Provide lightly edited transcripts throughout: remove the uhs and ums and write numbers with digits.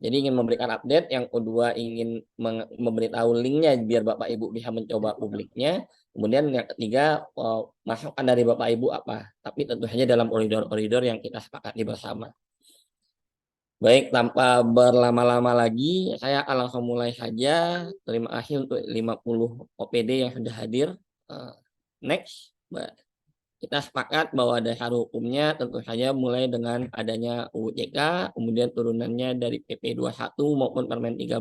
Jadi ingin memberikan update, yang kedua ingin memberitahu linknya biar Bapak Ibu bisa mencoba publiknya. Kemudian yang ketiga, masukan dari Bapak Ibu apa. Tapi tentu saja dalam koridor-koridor yang kita sepakati bersama. Baik, tanpa berlama-lama lagi, saya akan langsung mulai saja. Terima kasih untuk 50 OPD yang sudah hadir. Next, kita sepakat bahwa dasar hukumnya tentu saja mulai dengan adanya UU JK, kemudian turunannya dari PP 21 maupun Permen 13.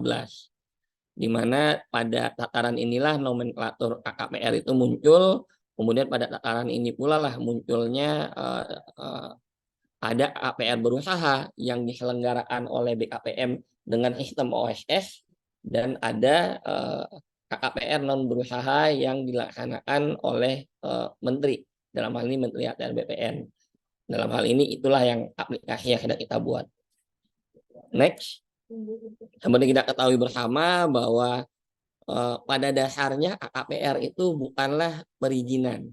Di mana pada tataran inilah nomenklatur KKPR itu muncul, kemudian pada tataran ini pula lah munculnya ada KKPR berusaha yang diselenggarakan oleh BKPM dengan sistem OSS, dan ada KKPR non berusaha yang dilaksanakan oleh menteri, dalam hal ini Menteri ATR BPN. Dalam hal ini itulah yang aplikasi yang sedang kita buat. Next, seperti kita ketahui bersama bahwa pada dasarnya KKPR itu bukanlah perizinan,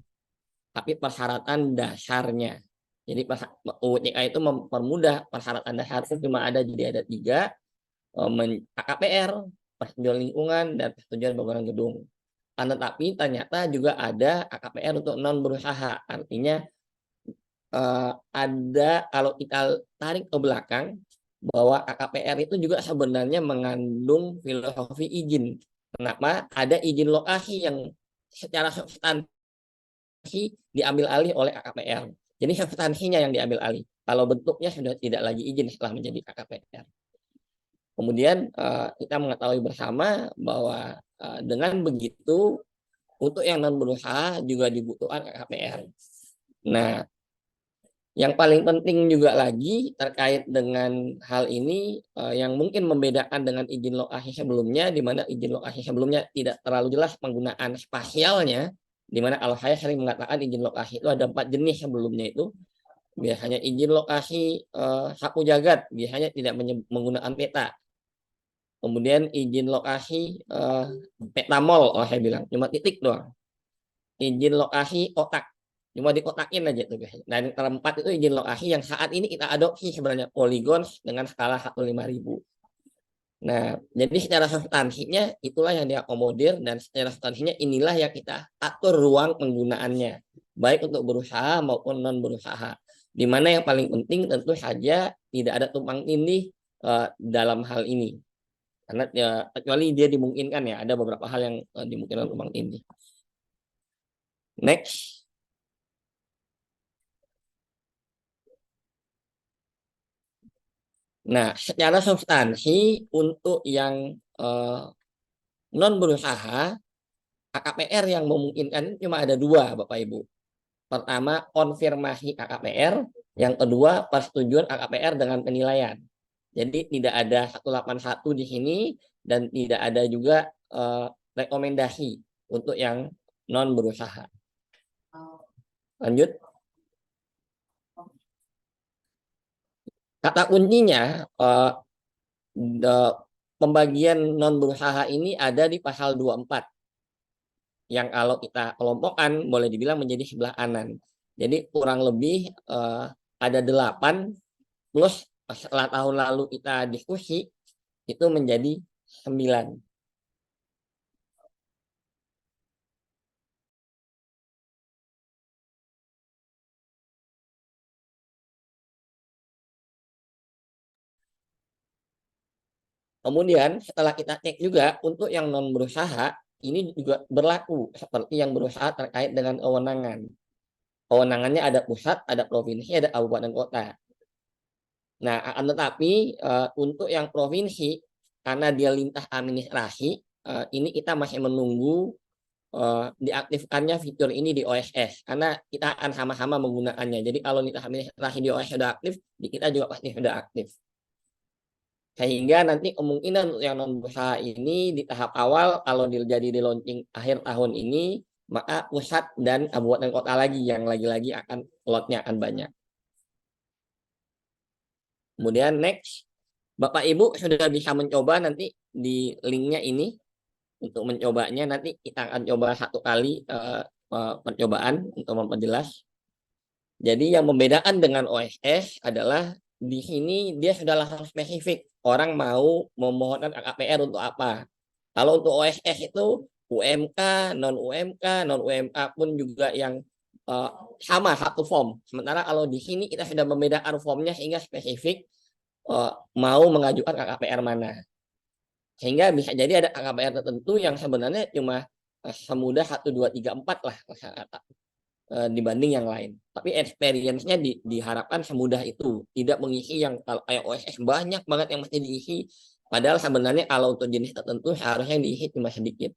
tapi persyaratan dasarnya. Jadi UU JK itu mempermudah persyaratan dasar itu cuma ada, jadi ada 3, KKPR, persetujuan lingkungan, dan persetujuan bangunan gedung. Tetapi ternyata juga ada KKPR untuk non berusaha. Artinya ada, kalau kita tarik ke belakang, bahwa KKPR itu juga sebenarnya mengandung filosofi izin. Kenapa? Ada izin lokasi yang secara substansi diambil alih oleh KKPR. Jadi substansinya yang diambil alih. Kalau bentuknya sudah tidak lagi izin setelah menjadi KKPR. Kemudian kita mengetahui bersama bahwa dengan begitu untuk yang non berusaha juga dibutuhkan KKPR. Nah, yang paling penting juga lagi terkait dengan hal ini yang mungkin membedakan dengan izin lokasi sebelumnya, di mana izin lokasi sebelumnya tidak terlalu jelas penggunaan spasialnya, di mana kalau saya sering mengatakan izin lokasi itu ada 4 jenis sebelumnya itu. Biasanya izin lokasi sapu jagat, biasanya tidak menggunakan peta. Kemudian izin lokasi peta mall, saya bilang cuma titik doang. Izin lokasi kotak, cuma dikotakin aja tuh guys. Dan keempat itu izin lokasi yang saat ini kita adopsi sebenarnya poligon dengan skala 1/5000. Nah, jadi secara substansinya itulah yang diakomodir, dan secara substansinya inilah yang kita atur ruang penggunaannya, baik untuk berusaha maupun non berusaha. Di mana yang paling penting tentu saja tidak ada tumpang tindih dalam hal ini. Karena ya, kecuali dia dimungkinkan ya, ada beberapa hal yang dimungkinkan tumpang tindih. Next. Nah, secara substansi untuk yang non berusaha, KKPR yang memungkinkan cuma ada 2, Bapak Ibu. Pertama, konfirmasi KKPR, yang kedua persetujuan KKPR dengan penilaian. Jadi tidak ada 181 di sini, dan tidak ada juga rekomendasi untuk yang non berusaha. Lanjut. Kata kuncinya pembagian non berusaha ini ada di pasal 24, yang kalau kita kelompokkan boleh dibilang menjadi sebelah kanan. Jadi kurang lebih ada 8 plus setelah tahun lalu kita diskusi itu menjadi 9. Kemudian setelah kita cek juga untuk yang non berusaha, ini juga berlaku seperti yang berusaha terkait dengan kewenangan. Kewenangannya ada pusat, ada provinsi, ada kabupaten kota. Nah, akan tetapi untuk yang provinsi, karena dia lintas administrasi, ini kita masih menunggu diaktifkannya fitur ini di OSS, karena kita akan sama-sama menggunakannya. Jadi kalau lintas administrasi di OSS sudah aktif, di kita juga pasti sudah aktif. Sehingga nanti kemungkinan yang non berusaha ini di tahap awal kalau jadi di launching akhir tahun ini, maka pusat dan kabupaten kota lagi yang lagi-lagi akan lotnya akan banyak. Kemudian next, Bapak Ibu sudah bisa mencoba nanti di linknya ini. Untuk mencobanya nanti kita akan coba 1 kali percobaan untuk memperjelas. Jadi yang membedakan dengan OSS adalah di sini dia sudah langsung spesifik orang mau memohonkan KKPR untuk apa. Kalau untuk OSS itu UMK, non UMK, non UMK pun juga yang sama satu form. Sementara kalau di sini kita sudah membedakan formnya sehingga spesifik mau mengajukan KKPR mana. Sehingga bisa jadi ada KKPR tertentu yang sebenarnya cuma semudah 1, 2, 3, 4 lah dibanding yang lain. Tapi experience-nya diharapkan semudah itu. Tidak mengisi yang kalau kayak OSS banyak banget yang mesti diisi. Padahal sebenarnya kalau untuk jenis tertentu seharusnya diisi cuma sedikit.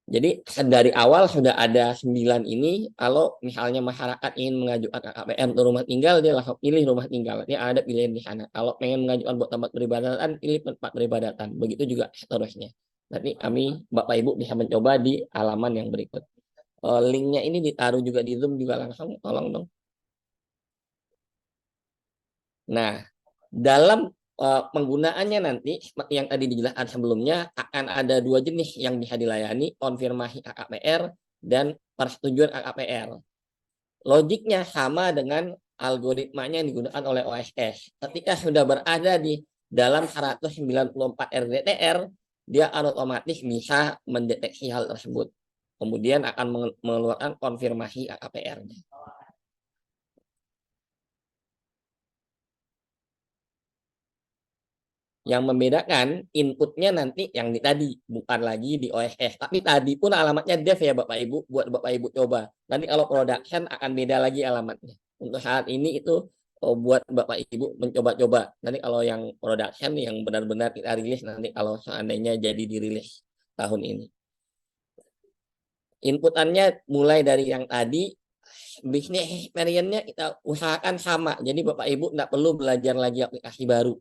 Jadi dari awal sudah ada 9 ini, kalau misalnya masyarakat ingin mengajukan KKPR untuk rumah tinggal, dia langsung pilih rumah tinggal. Dia ada pilihan di sana. Kalau pengen mengajukan buat tempat peribadatan, pilih tempat peribadatan. Begitu juga seterusnya. Nanti kami, Bapak Ibu bisa mencoba di halaman yang berikut. Linknya ini ditaruh juga di Zoom juga langsung, tolong dong. Nah, dalam penggunaannya nanti seperti yang tadi dijelaskan sebelumnya akan ada 2 jenis yang bisa dilayani, konfirmasi KKPR dan persetujuan KKPR. Logiknya sama dengan algoritmanya yang digunakan oleh OSS. Ketika sudah berada di dalam 194 RDTR, dia otomatis bisa mendeteksi hal tersebut. Kemudian akan mengeluarkan konfirmasi KKPR-nya. Yang membedakan inputnya nanti yang tadi bukan lagi di OSS, tapi tadi pun alamatnya dev ya Bapak Ibu, buat Bapak Ibu coba. Nanti kalau production akan beda lagi alamatnya. Untuk saat ini itu buat Bapak Ibu mencoba-coba. Nanti kalau yang production yang benar-benar kita rilis nanti kalau seandainya jadi dirilis tahun ini. Inputannya mulai dari yang tadi, bisnis experience-nya kita usahakan sama. Jadi Bapak Ibu tidak perlu belajar lagi aplikasi baru.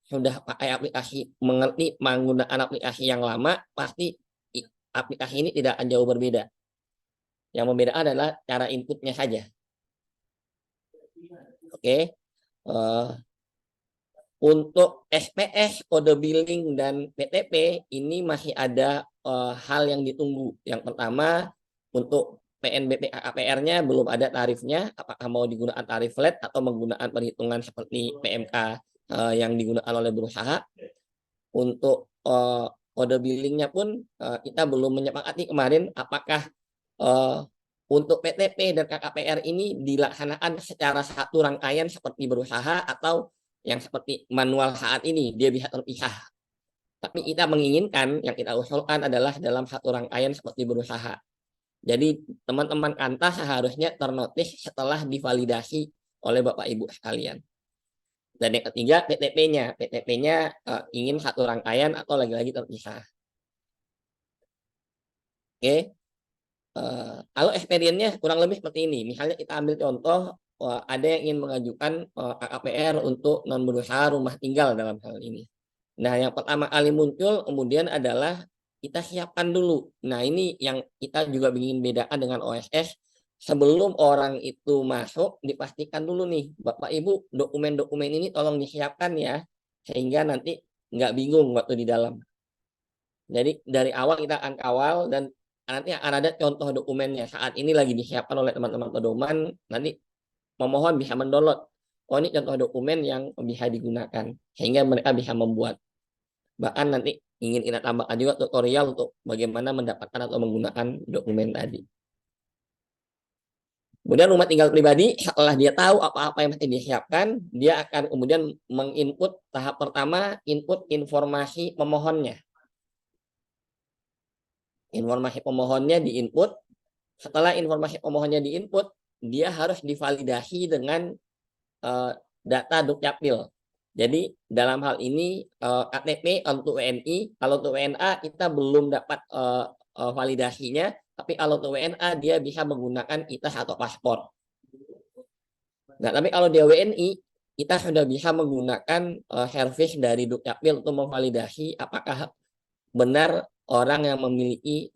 Sudah pakai aplikasi, mengerti menggunakan aplikasi yang lama, pasti aplikasi ini tidak akan jauh berbeda. Yang membedakan adalah cara inputnya saja. Oke. Untuk SPS, kode billing, dan PTP, ini masih ada hal yang ditunggu. Yang pertama, untuk PNBP KKPR-nya belum ada tarifnya, apakah mau digunakan tarif flat atau menggunakan perhitungan seperti PMK yang digunakan oleh berusaha. Untuk kode billingnya pun kita belum menyepakati kemarin apakah untuk PTP dan KKPR ini dilaksanakan secara satu rangkaian seperti berusaha atau yang seperti manual saat ini dia bisa terpisah. Tapi kita menginginkan yang kita usulkan adalah dalam satu rangkaian seperti berusaha. Jadi teman-teman Kantas seharusnya ternotis setelah divalidasi oleh Bapak Ibu sekalian. Dan yang ketiga PTP-nya. PTP-nya ingin satu rangkaian atau lagi-lagi terpisah. Oke. Kalau experience-nya kurang lebih seperti ini. Misalnya kita ambil contoh, ada yang ingin mengajukan KKPR untuk non berusaha rumah tinggal dalam hal ini. Nah, yang pertama kali muncul kemudian adalah kita siapkan dulu. Nah, ini yang kita juga ingin bedakan dengan OSS. Sebelum orang itu masuk, dipastikan dulu nih, Bapak Ibu, dokumen-dokumen ini tolong disiapkan ya, sehingga nanti nggak bingung waktu di dalam. Jadi dari awal kita akan kawal dan nanti akan ada contoh dokumennya. Saat ini lagi disiapkan oleh teman-teman pedoman, nanti pemohon bisa mendownload. Oh, ini contoh dokumen yang bisa digunakan, sehingga mereka bisa membuat. Bahkan nanti ingin kita tambahkan juga tutorial untuk bagaimana mendapatkan atau menggunakan dokumen tadi. Kemudian rumah tinggal pribadi, setelah dia tahu apa-apa yang mesti disiapkan, dia akan kemudian menginput tahap pertama, input informasi pemohonnya. Informasi pemohonnya diinput. Setelah informasi pemohonnya diinput, dia harus divalidasi dengan data Dukcapil. Jadi dalam hal ini KTP untuk WNI, kalau untuk WNA kita belum dapat validasinya, tapi kalau untuk WNA dia bisa menggunakan ITAS atau paspor. Nah, tapi kalau dia WNI, kita sudah bisa menggunakan servis dari Dukcapil untuk memvalidasi apakah benar orang yang memiliki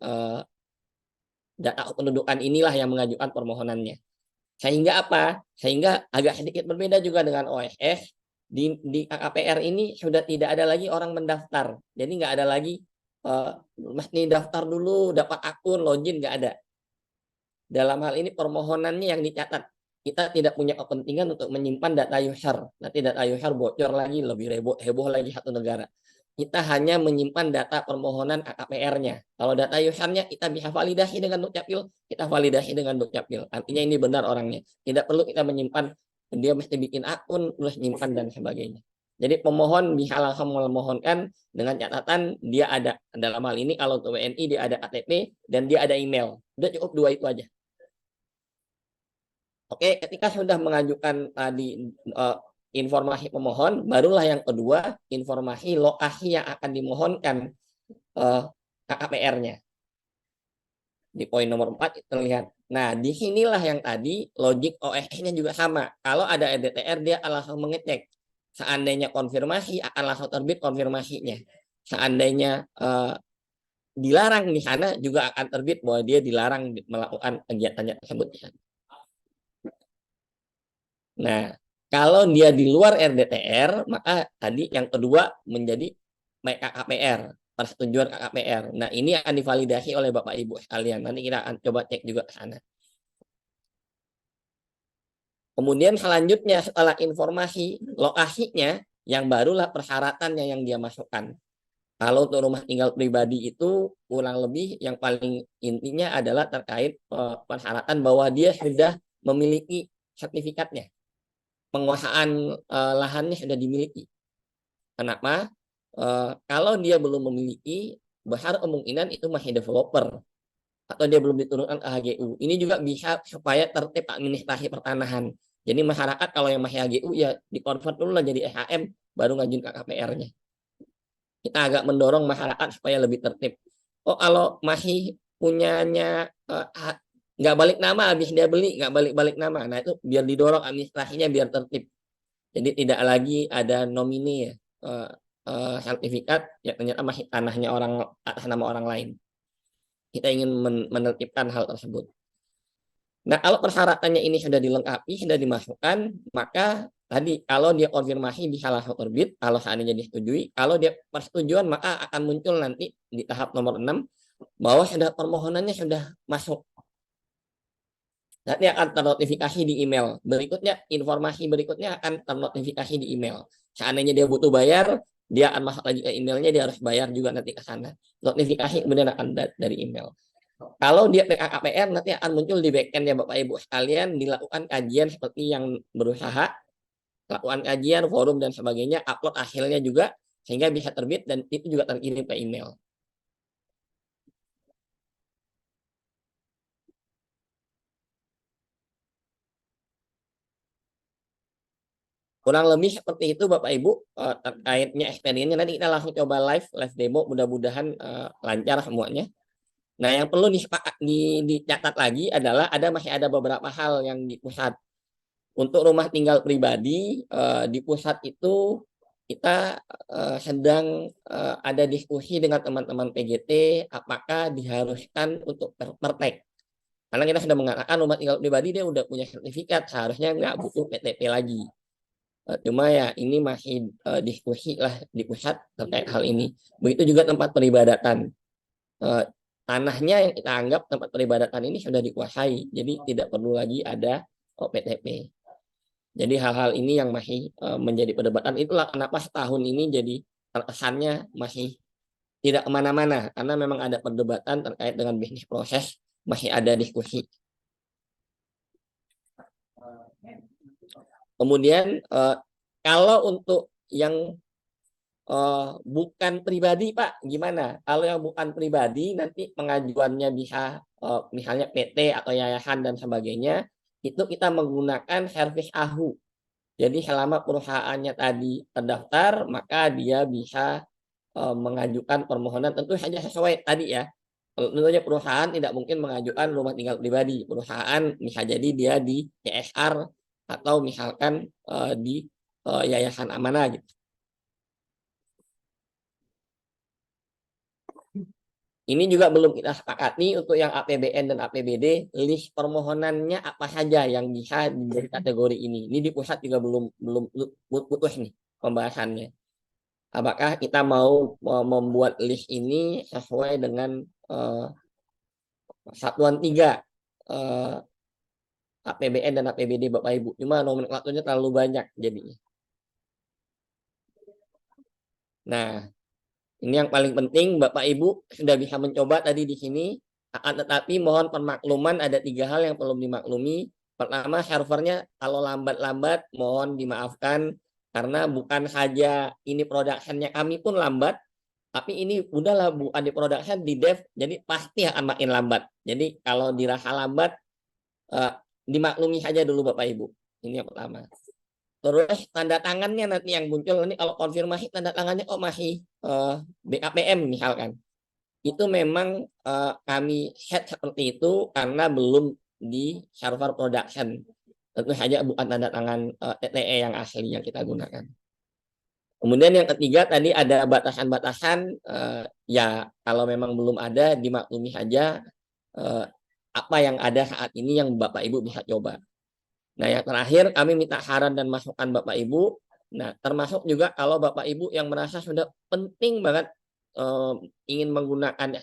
data kependudukan inilah yang mengajukan permohonannya. Sehingga apa? Sehingga agak sedikit berbeda juga dengan OSS. Di KKPR ini sudah tidak ada lagi orang mendaftar. Jadi nggak ada lagi mesti daftar dulu, dapat akun, login, nggak ada. Dalam hal ini permohonannya yang dicatat. kita tidak punya kepentingan untuk menyimpan data user. Nanti data user bocor lagi, lebih heboh lagi satu negara. Kita hanya menyimpan data permohonan KKPR-nya. Kalau data usernya kita bisa validasi dengan Dukcapil, kita validasi dengan Dukcapil. Artinya ini benar orangnya. Tidak perlu kita menyimpan, dia mesti bikin akun, terus nyimpan dan sebagainya. Jadi pemohon bisa langsung memohonkan dengan catatan dia ada, dalam hal ini kalau untuk WNI dia ada KTP dan dia ada email. Udah cukup dua itu aja. Oke, ketika sudah mengajukan tadi informasi pemohon, barulah yang kedua informasi lokasi yang akan dimohonkan KKPR-nya. Di poin nomor 4 terlihat. Nah, disinilah yang tadi logik OSS-nya juga sama. Kalau ada RDTR, dia akan langsung mengecek. Seandainya konfirmasi, akan langsung terbit konfirmasinya. Seandainya dilarang di sana, juga akan terbit bahwa dia dilarang melakukan kegiatannya tersebut. Nah, kalau dia di luar RDTR, maka tadi yang kedua menjadi KKPR, persetujuan KKPR. Nah, ini akan divalidasi oleh Bapak Ibu sekalian. Nanti kita akan coba cek juga ke sana. Kemudian selanjutnya setelah informasi lokasinya, yang barulah persyaratannya yang dia masukkan. Kalau untuk rumah tinggal pribadi itu kurang lebih yang paling intinya adalah terkait persyaratan bahwa dia sudah memiliki sertifikatnya. Penguasaan lahannya sudah dimiliki. Kenapa? Kalau dia belum memiliki, besar kemungkinan itu masih developer atau dia belum diturunkan ke HGU. Ini juga bisa supaya tertib administrasi pertanahan. Jadi masyarakat kalau yang masih HGU ya dikonvert dulu lah jadi SHM baru ngajuin KKPR-nya. Kita agak mendorong masyarakat supaya lebih tertib. Oh, kalau masih punyanya nggak balik nama habis dia beli nggak balik nama, nah itu biar didorong administrasinya biar tertib. Jadi tidak lagi ada nomini ya, sertifikat ya ternyata masih tanahnya orang atas nama orang lain. Kita ingin menertibkan hal tersebut. Nah, kalau persyaratannya ini sudah dilengkapi, sudah dimasukkan, maka tadi kalau dia konfirmasi bisa langsung terbit, kalau seandainya disetujui. Kalau dia persetujuan, maka akan muncul nanti di tahap nomor 6 bahwa sudah permohonannya sudah masuk. Nanti akan ternotifikasi di email. Berikutnya, informasi berikutnya akan ternotifikasi di email. Seandainya dia butuh bayar, dia akan masuk lagi ke emailnya, dia harus bayar juga nanti ke sana. Notifikasi kemudian akan dari email. Kalau dia PKKPR nanti akan muncul di backend ya Bapak Ibu sekalian, dilakukan kajian seperti yang berusaha, lakukan kajian, forum dan sebagainya, upload hasilnya juga sehingga bisa terbit dan itu juga terkirim ke email. Kurang lebih seperti itu Bapak Ibu terkaitnya experience-nya. Nanti kita langsung coba live demo, mudah-mudahan lancar semuanya. Nah, yang perlu dicatat lagi adalah masih ada beberapa hal yang di pusat. Untuk rumah tinggal pribadi di pusat itu kita sedang ada diskusi dengan teman-teman PGT apakah diharuskan untuk pertek. Karena kita sudah mengatakan rumah tinggal pribadi dia udah punya sertifikat, seharusnya nggak butuh PTP lagi. Cuma ya ini masih diskusi lah di pusat terkait hal ini. Begitu juga tempat peribadatan. Tanahnya yang kita anggap tempat peribadatan ini sudah dikuasai, jadi tidak perlu lagi ada PTP. Jadi hal-hal ini yang masih menjadi perdebatan. Itulah kenapa setahun ini jadi terkesannya masih tidak kemana-mana. Karena memang ada perdebatan terkait dengan bisnis proses, masih ada diskusi. Kemudian kalau untuk yang bukan pribadi Pak, gimana? Kalau yang bukan pribadi nanti pengajuannya bisa misalnya PT atau yayasan dan sebagainya, itu kita menggunakan servis AHU. Jadi selama perusahaannya tadi terdaftar, maka dia bisa mengajukan permohonan tentu saja sesuai tadi ya. Tentunya perusahaan tidak mungkin mengajukan rumah tinggal pribadi. Perusahaan bisa jadi dia di CSR atau misalkan di yayasan amanah gitu. Ini juga belum kita sepakati untuk yang APBN dan APBD, list permohonannya apa saja yang bisa menjadi kategori ini. Ini di pusat juga belum putus nih pembahasannya. Apakah kita mau membuat list ini sesuai dengan satuan 3 APBN dan APBD Bapak Ibu. Cuma nomenklaturnya terlalu banyak jadinya. Nah, ini yang paling penting Bapak Ibu sudah bisa mencoba tadi di sini. Akan tetapi mohon permakluman ada 3 hal yang perlu dimaklumi. Pertama, servernya kalau lambat-lambat mohon dimaafkan karena bukan saja ini productionnya kami pun lambat, tapi ini udahlah bukan di production di dev, jadi pasti akan makin lambat. Jadi kalau dirasa lambat dimaklumi saja dulu Bapak Ibu. Ini yang pertama. Terus tanda tangannya nanti yang muncul ini kalau konfirmasi tanda tangannya masih BKPM misalkan. Itu memang kami set seperti itu karena belum di server production. Tentu saja bukan tanda tangan TTE yang asli yang kita gunakan. Kemudian yang ketiga tadi ada batasan-batasan, ya kalau memang belum ada dimaklumi saja apa yang ada saat ini yang Bapak Ibu bisa coba. Nah yang terakhir kami minta saran dan masukan Bapak Ibu. Nah termasuk juga kalau Bapak Ibu yang merasa sudah penting banget ingin menggunakan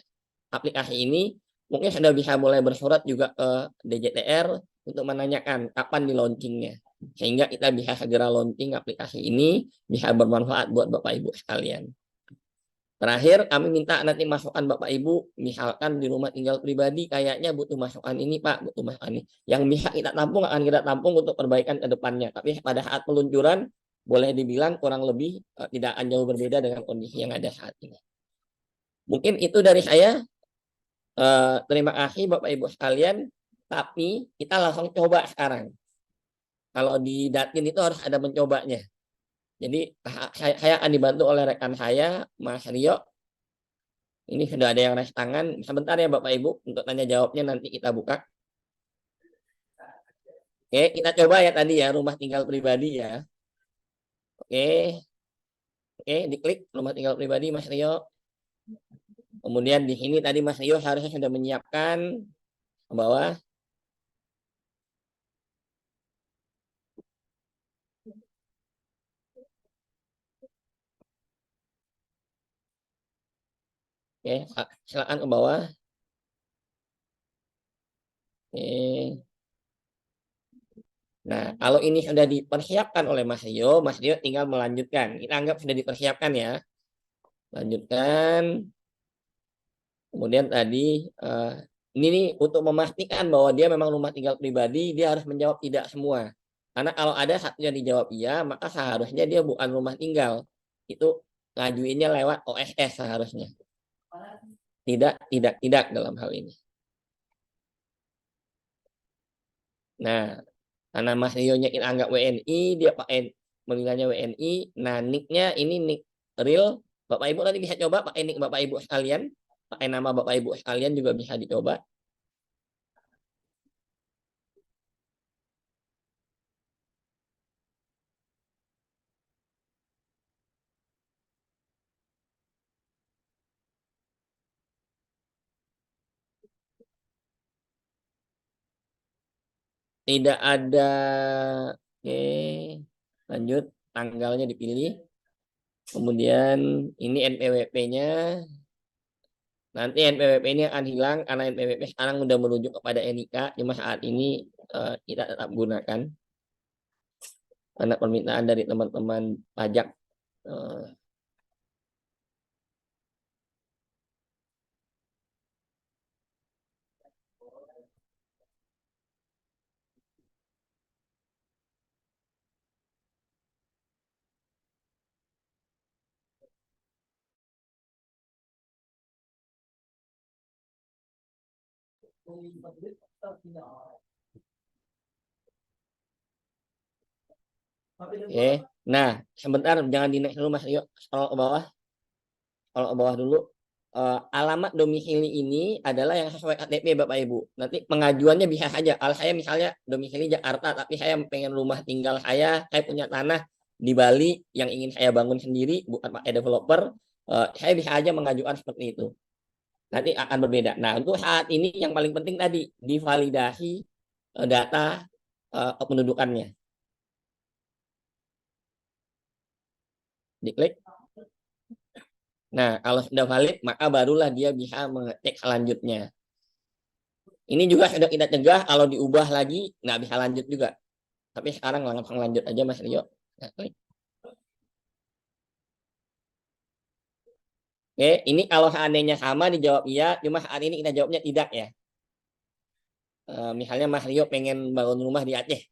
aplikasi ini, mungkin sudah bisa mulai bersurat juga ke DJTR untuk menanyakan kapan di launchingnya. Sehingga kita bisa segera launching aplikasi ini, bisa bermanfaat buat Bapak Ibu sekalian. Terakhir, kami minta nanti masukan Bapak Ibu, misalkan di rumah tinggal pribadi kayaknya butuh masukan ini Pak, butuh masukan ini. Yang bisa kita tampung akan kita tampung untuk perbaikan ke depannya. Tapi pada saat peluncuran, boleh dibilang kurang lebih tidak akan jauh berbeda dengan kondisi yang ada saat ini. Mungkin itu dari saya. Terima kasih Bapak Ibu sekalian. Tapi kita langsung coba sekarang. Kalau di Datin itu harus ada mencobanya. Jadi saya akan dibantu oleh rekan saya, Mas Rio. Ini sudah ada yang raise tangan. Sebentar ya Bapak Ibu, untuk tanya jawabnya nanti kita buka. Oke, kita coba ya tadi ya, rumah tinggal pribadi ya. Oke, oke, diklik rumah tinggal pribadi Mas Rio. Kemudian di sini tadi Mas Rio harusnya sudah menyiapkan ke bawah. Oke, silakan ke bawah. Oke. Nah, kalau ini sudah dipersiapkan oleh Mas Rio tinggal melanjutkan. Kita anggap sudah dipersiapkan ya. Lanjutkan. Kemudian tadi ini nih untuk memastikan bahwa dia memang rumah tinggal pribadi, dia harus menjawab tidak semua. Karena kalau ada satu yang dijawab iya, maka seharusnya dia bukan rumah tinggal. Itu ngajuinnya lewat OSS seharusnya. Tidak dalam hal ini. Nah, karena Mas Rio-nya kita anggap WNI, dia pakai panggilannya WNI. Nah, nick-nya ini nick real. Bapak Ibu nanti bisa coba pakai nick Bapak Ibu sekalian. Pakai nama Bapak Ibu sekalian juga bisa dicoba. Tidak ada. Oke, lanjut. Tanggalnya dipilih. Kemudian ini NPWP-nya. Nanti NPWP ini akan hilang karena NPWP sekarang sudah merujuk kepada NIK. Cuma saat ini kita tetap gunakan. Karena permintaan dari teman-teman pajak. Oke. Nah, sebentar jangan dinaik dulu Mas Rio. Kalau ke bawah. Kalau ke bawah dulu. Alamat domisili ini adalah yang sesuai KTP Bapak Ibu. Nanti pengajuannya bisa saja. Kalau saya misalnya domisili Jakarta, tapi saya pengen rumah tinggal saya punya tanah di Bali yang ingin saya bangun sendiri, bukan pakai developer, saya bisa aja mengajukan seperti itu. Nanti akan berbeda. Nah, untuk saat ini yang paling penting tadi, divalidasi data kependudukannya. Diklik. Nah, kalau sudah valid, maka barulah dia bisa mengecek selanjutnya. Ini juga sudah kita cegah, kalau diubah lagi nggak bisa lanjut juga. Tapi sekarang langsung lanjut aja Mas Rio. Nah, klik. Oke, ini kalau seandainya sama dijawab iya, cuma saat ini kita jawabnya tidak ya. Misalnya Mas Rio pengen bangun rumah di Aceh.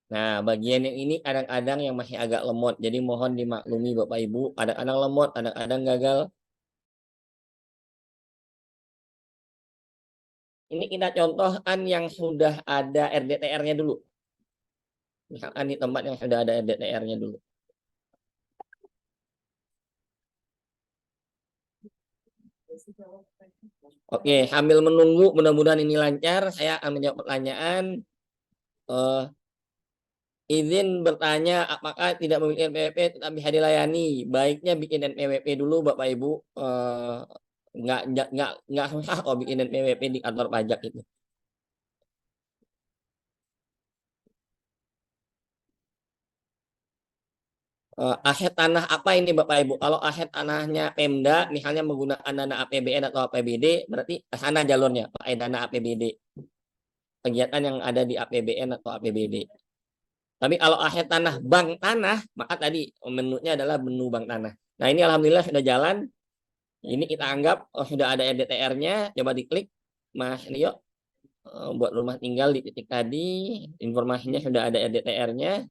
Nah, bagian yang ini kadang-kadang yang masih agak lemot. Jadi mohon dimaklumi Bapak Ibu, kadang-kadang lemot, kadang-kadang gagal. Ini kita contohkan yang sudah ada RDTR-nya dulu. Misalkan di tempat yang sudah ada RDTR-nya dulu. Oke, sambil menunggu, mudah-mudahan ini lancar. Saya akan menjawab pertanyaan. Eh, izin bertanya, apakah tidak memiliki NPWP tetap bisa dilayani? Baiknya bikin NPWP dulu, Bapak Ibu. Nggak susah kok bikin NPWP di kantor pajak itu. Aset tanah apa ini Bapak Ibu? Kalau aset tanahnya Pemda, misalnya menggunakan dana APBN atau APBD, berarti ke sana jalurnya, pakai dana APBD. Kegiatan yang ada di APBN atau APBD. Tapi kalau aset tanah bank tanah, maka tadi menunya adalah menu bank tanah. Nah ini alhamdulillah sudah jalan. Ini kita anggap sudah ada RDTR-nya. Coba diklik, Mas Rio. Buat rumah tinggal di titik tadi, informasinya sudah ada RDTR-nya.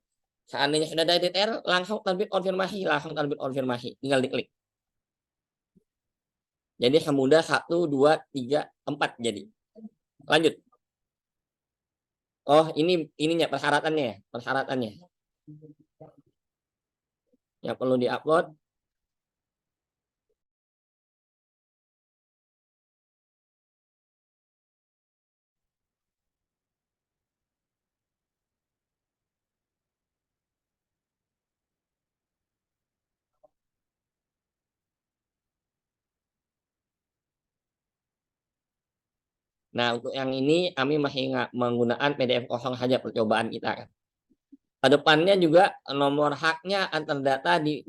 Seandainya sudah ada RDTR, langsung terbit konfirmasi, tinggal diklik. Jadi semudah 1, 2, 3, 4 jadi. Lanjut. Oh, ininya persyaratannya ya, persyaratannya. Yang perlu diupload. Nah, untuk yang ini kami masih menggunakan PDF kosong saja percobaan kita kan. Kedepannya juga nomor haknya akan terdata di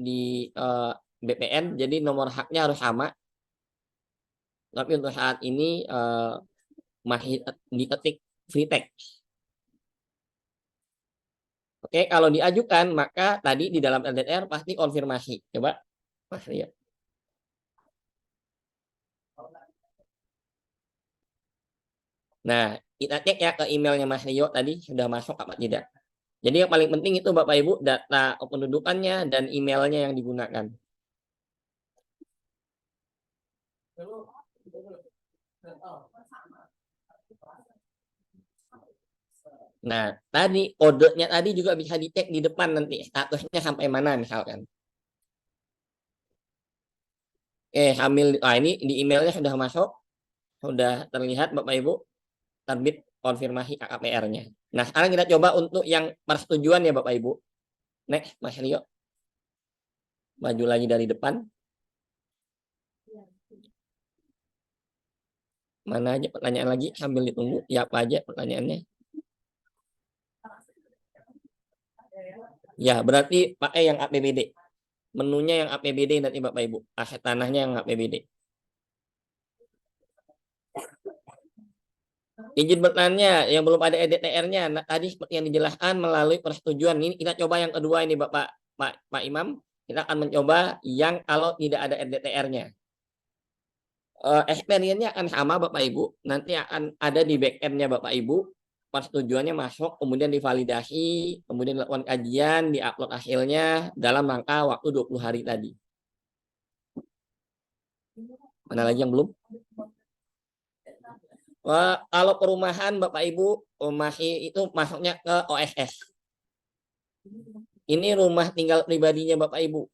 BPN, jadi nomor haknya harus sama. Tapi untuk saat ini masih diketik free text. Oke, kalau diajukan maka tadi di dalam LDR pasti konfirmasi. Coba Mas lihat. Nah, kita cek ya ke emailnya Mas Rio tadi sudah masuk apa tidak. Jadi yang paling penting itu Bapak Ibu data kependudukannya dan emailnya yang digunakan. Nah, tadi kodenya tadi juga bisa dicek di depan nanti statusnya sampai mana misalkan. Hamil, ini di emailnya sudah masuk, sudah terlihat Bapak Ibu, terbit konfirmasi KKPR-nya. Nah, sekarang kita coba untuk yang persetujuan ya Bapak Ibu. Next, Mas Rio. Maju lagi dari depan. Mana aja pertanyaan lagi sambil ditunggu. Ya apa aja pertanyaannya? Ya, berarti pakai yang APBD. Menunya yang APBD nanti Bapak Ibu. Aset tanahnya yang APBD. Izin bertanya yang belum ada EDTR-nya. Nah, tadi seperti yang dijelaskan melalui persetujuan. Ini kita coba yang kedua ini Pak Imam. Kita akan mencoba yang kalau tidak ada EDTR-nya. Experience-nya akan sama Bapak Ibu. Nanti akan ada di back-end-nya Bapak Ibu. Persetujuannya masuk, kemudian divalidasi, kemudian dilakukan kajian, diupload hasilnya dalam rangka waktu 20 hari tadi. Mana lagi yang belum? Kalau perumahan Bapak Ibu masih itu masuknya ke OSS. Ini rumah tinggal pribadinya Bapak Ibu.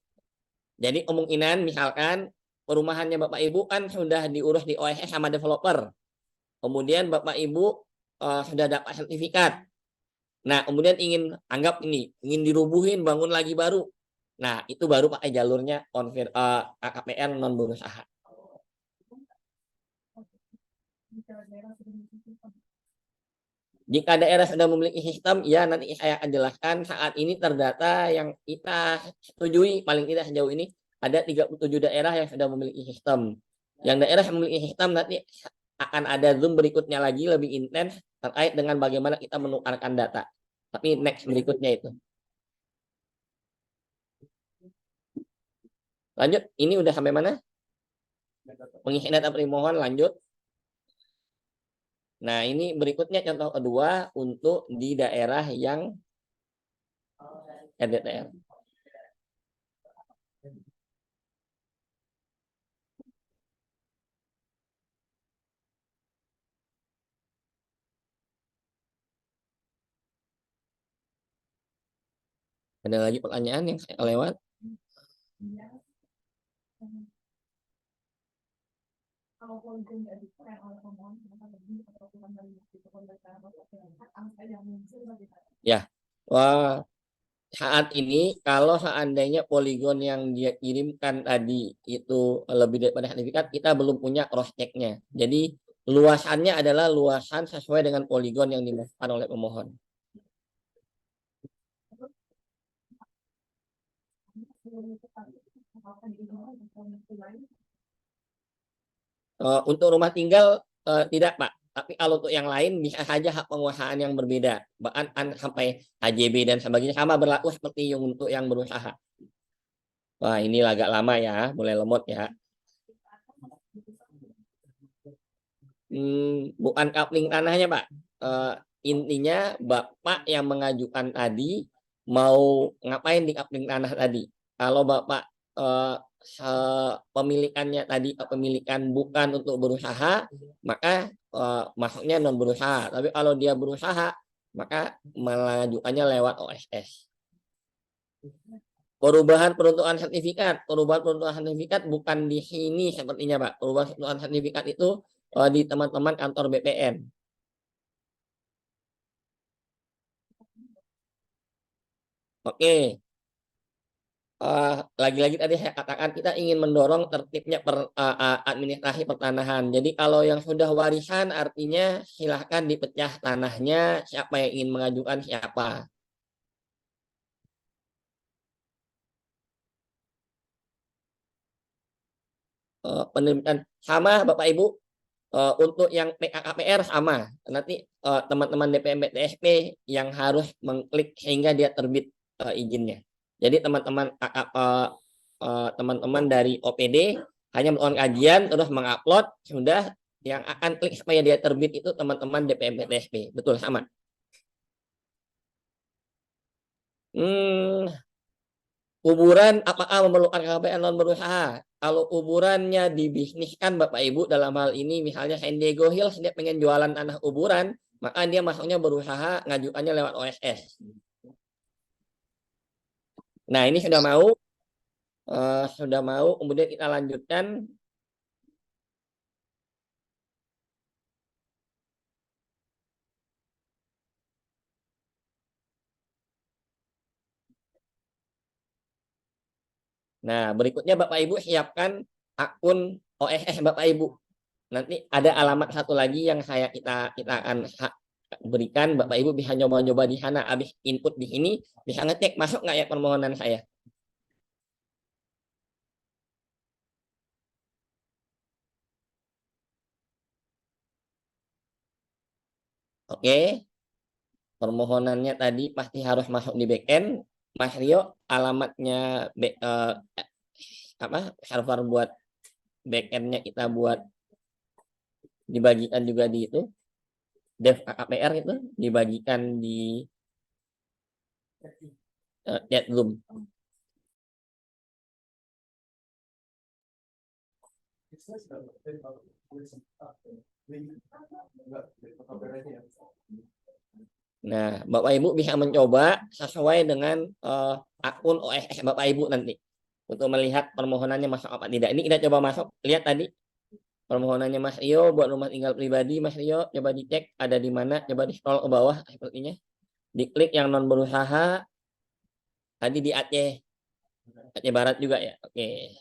Jadi kemungkinan misalkan perumahannya Bapak Ibu kan sudah diurus di OSS sama developer. Kemudian Bapak Ibu sudah dapat sertifikat. Nah, kemudian ingin dirubuhin, bangun lagi baru. Nah, itu baru pakai jalurnya KKPR non berusaha. Jika daerah sudah memiliki sistem, ya nanti saya akan jelaskan saat ini terdata yang kita setujui paling tidak sejauh ini ada 37 daerah yang sudah memiliki sistem. Yang daerah yang memiliki sistem nanti akan ada Zoom berikutnya lagi lebih intens terkait dengan bagaimana kita menukarkan data. Tapi next berikutnya itu. Lanjut, ini udah sampai mana? Mengisi data permohonan, lanjut. Nah, ini berikutnya contoh kedua untuk di daerah yang RDTR. Ada lagi pertanyaan yang saya lewat? Ya, wah, saat ini kalau seandainya poligon yang dia kirimkan tadi itu lebih daripada sertifikat, kita belum punya cross check-nya. Jadi luasannya adalah luasan sesuai dengan poligon yang dimasukkan oleh pemohon. Untuk rumah tinggal tidak, Pak. Tapi kalau untuk yang lain bisa saja hak penguasaan yang berbeda. Bahkan sampai HJB dan sebagainya sama berlaku seperti yang untuk yang berusaha. Wah, ini agak lama ya, mulai lemot ya. Bukan coupling tanahnya, Pak. Intinya Bapak yang mengajukan tadi mau ngapain di coupling tanah tadi. Kalau Bapak pemilikannya tadi kepemilikan bukan untuk berusaha, maka masuknya non berusaha. Tapi kalau dia berusaha, maka mengajukannya lewat OSS. Perubahan peruntukan sertifikat bukan di sini sepertinya, Pak. Perubahan peruntukan sertifikat itu di teman-teman kantor BPN. Oke. Lagi-lagi tadi saya katakan kita ingin mendorong tertibnya administrasi pertanahan. Jadi kalau yang sudah warisan artinya silahkan dipecah tanahnya, siapa yang ingin mengajukan siapa. Penerbitan sama Bapak Ibu, untuk yang PKKPR sama. Nanti teman-teman DPM BTSP yang harus mengklik sehingga dia terbit izinnya. Jadi teman-teman dari OPD hanya melakukan kajian terus mengupload, sudah yang akan klik supaya dia terbit itu teman-teman DPM BTSP. Betul, sama. Kuburan apakah memerlukan KPR non berusaha? Kalau kuburannya dibisniskan Bapak Ibu dalam hal ini misalnya San Diego Hills dia pengen jualan tanah kuburan, maka dia masuknya berusaha ngajukannya lewat OSS. Nah, ini sudah mau kemudian kita lanjutkan. Nah, berikutnya Bapak Ibu siapkan akun OSS Bapak Ibu. Nanti ada alamat satu lagi yang kita akan berikan. Bapak Ibu bisa nyoba-nyoba di sana. Habis input di sini bisa ngecek masuk nggak ya permohonan saya. Oke, permohonannya tadi pasti harus masuk di backend. Mas Rio, alamatnya server buat backendnya kita buat dibagikan juga di itu. Dev KPR itu dibagikan di chat Zoom. Nah, Bapak Ibu bisa mencoba sesuai dengan akun OSS Bapak Ibu nanti untuk melihat permohonannya masuk apa tidak. Ini kita coba masuk, lihat tadi permohonannya Mas Rio buat rumah tinggal pribadi. Mas Rio coba dicek ada di mana, coba di scroll ke bawah sepertinya. Diklik yang non berusaha tadi di Aceh Barat juga ya. Oke.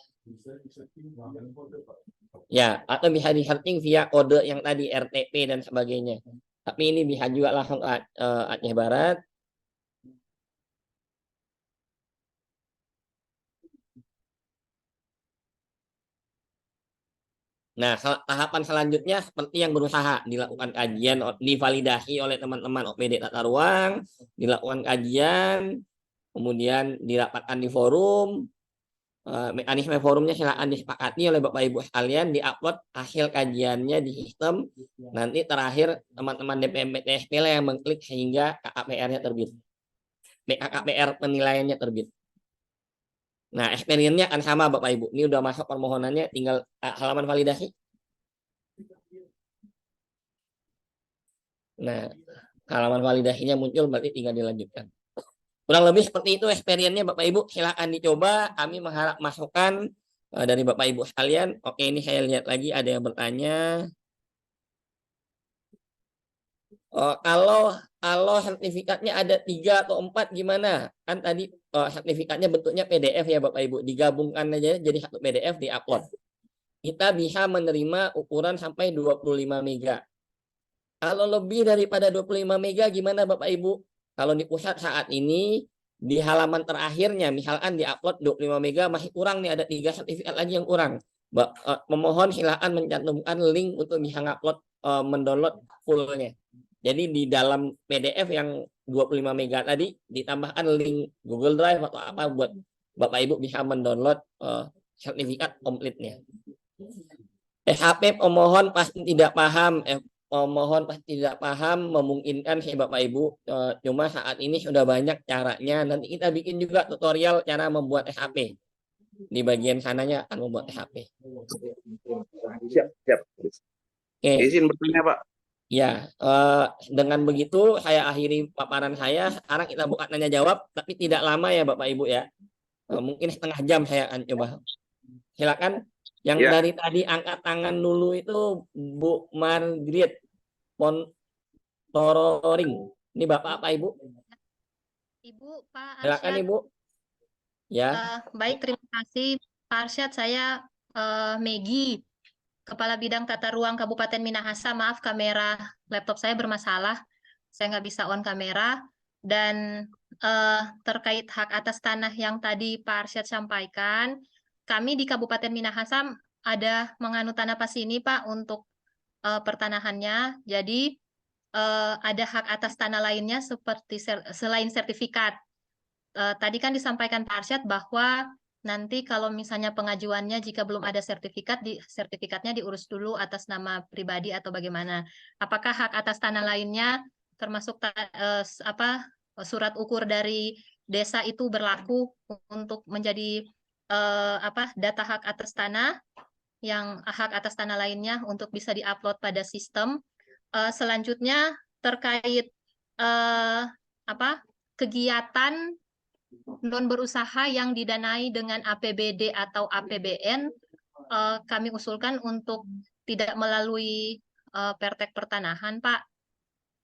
Ya, atau bisa di-searching via kode yang tadi RTP dan sebagainya. Tapi ini bisa juga langsung Aceh Barat. Nah, tahapan selanjutnya seperti yang berusaha dilakukan kajian, divalidasi oleh teman-teman OPD tata ruang, dilakukan kajian, kemudian dirapatkan di forum. Mekanisme forumnya silakan disepakati oleh Bapak Ibu sekalian, diupload hasil kajiannya di sistem. Nanti terakhir teman-teman DPMP-TSP lah yang mengklik sehingga KKPR-nya terbit. KKPR penilaiannya terbit. Nah, experience-nya akan sama Bapak Ibu. Ini udah masuk permohonannya, tinggal halaman validasi. Nah, halaman validasinya muncul, berarti tinggal dilanjutkan. Kurang lebih seperti itu experience-nya Bapak Ibu. Silahkan dicoba. Kami mengharap masukan dari Bapak Ibu sekalian. Oke, ini saya lihat lagi ada yang bertanya. Kalau sertifikatnya ada 3 atau 4 gimana? Kan tadi sertifikatnya bentuknya PDF ya Bapak Ibu. Digabungkan aja jadi satu PDF di-upload. Kita bisa menerima ukuran sampai 25 mega. Kalau lebih daripada 25 mega gimana Bapak Ibu? Kalau di pusat saat ini di halaman terakhirnya misalkan di-upload 25 mega masih kurang nih, ada 3 sertifikat lagi yang kurang. Memohon silakan mencantumkan link untuk bisa ngupload mendownload fullnya. Jadi di dalam PDF yang 25 mega tadi ditambahkan link Google Drive atau apa buat Bapak Ibu bisa mendownload sertifikat komplitnya. SHP pemohon pasti tidak paham, pemohon pasti tidak paham, memungkinkan sih Bapak Ibu. Cuma saat ini sudah banyak caranya. Nanti kita bikin juga tutorial cara membuat SHP. Di bagian sananya akan membuat SHP. Siap, siap. Oke. Izin bertanya Pak. Ya, dengan begitu saya akhiri paparan saya. Sekarang kita buka tanya jawab, tapi tidak lama ya Bapak Ibu ya. Mungkin setengah jam saya akan coba. Silakan. Yang Ya. dari tadi angkat tangan dulu itu Bu Margaret Pontororing. Ini Bapak apa Ibu? Ibu, Pak Silakan Arsyad. Ibu. Ya. Baik, terima kasih Pak Arsyad. Saya Megi, Kepala Bidang Tata Ruang Kabupaten Minahasa. Maaf, kamera laptop saya bermasalah. Saya nggak bisa on kamera. Dan terkait hak atas tanah yang tadi Pak Arsyad sampaikan, kami di Kabupaten Minahasa ada menganut tanah pasini Pak untuk pertanahannya. Jadi ada hak atas tanah lainnya seperti selain sertifikat. Tadi kan disampaikan Pak Arsyad bahwa nanti kalau misalnya pengajuannya jika belum ada sertifikatnya diurus dulu atas nama pribadi atau bagaimana. Apakah hak atas tanah lainnya termasuk surat ukur dari desa itu berlaku untuk menjadi data hak atas tanah, yang hak atas tanah lainnya untuk bisa diupload pada sistem. Selanjutnya terkait kegiatan non berusaha yang didanai dengan APBD atau APBN, kami usulkan untuk tidak melalui Pertek Pertanahan, Pak.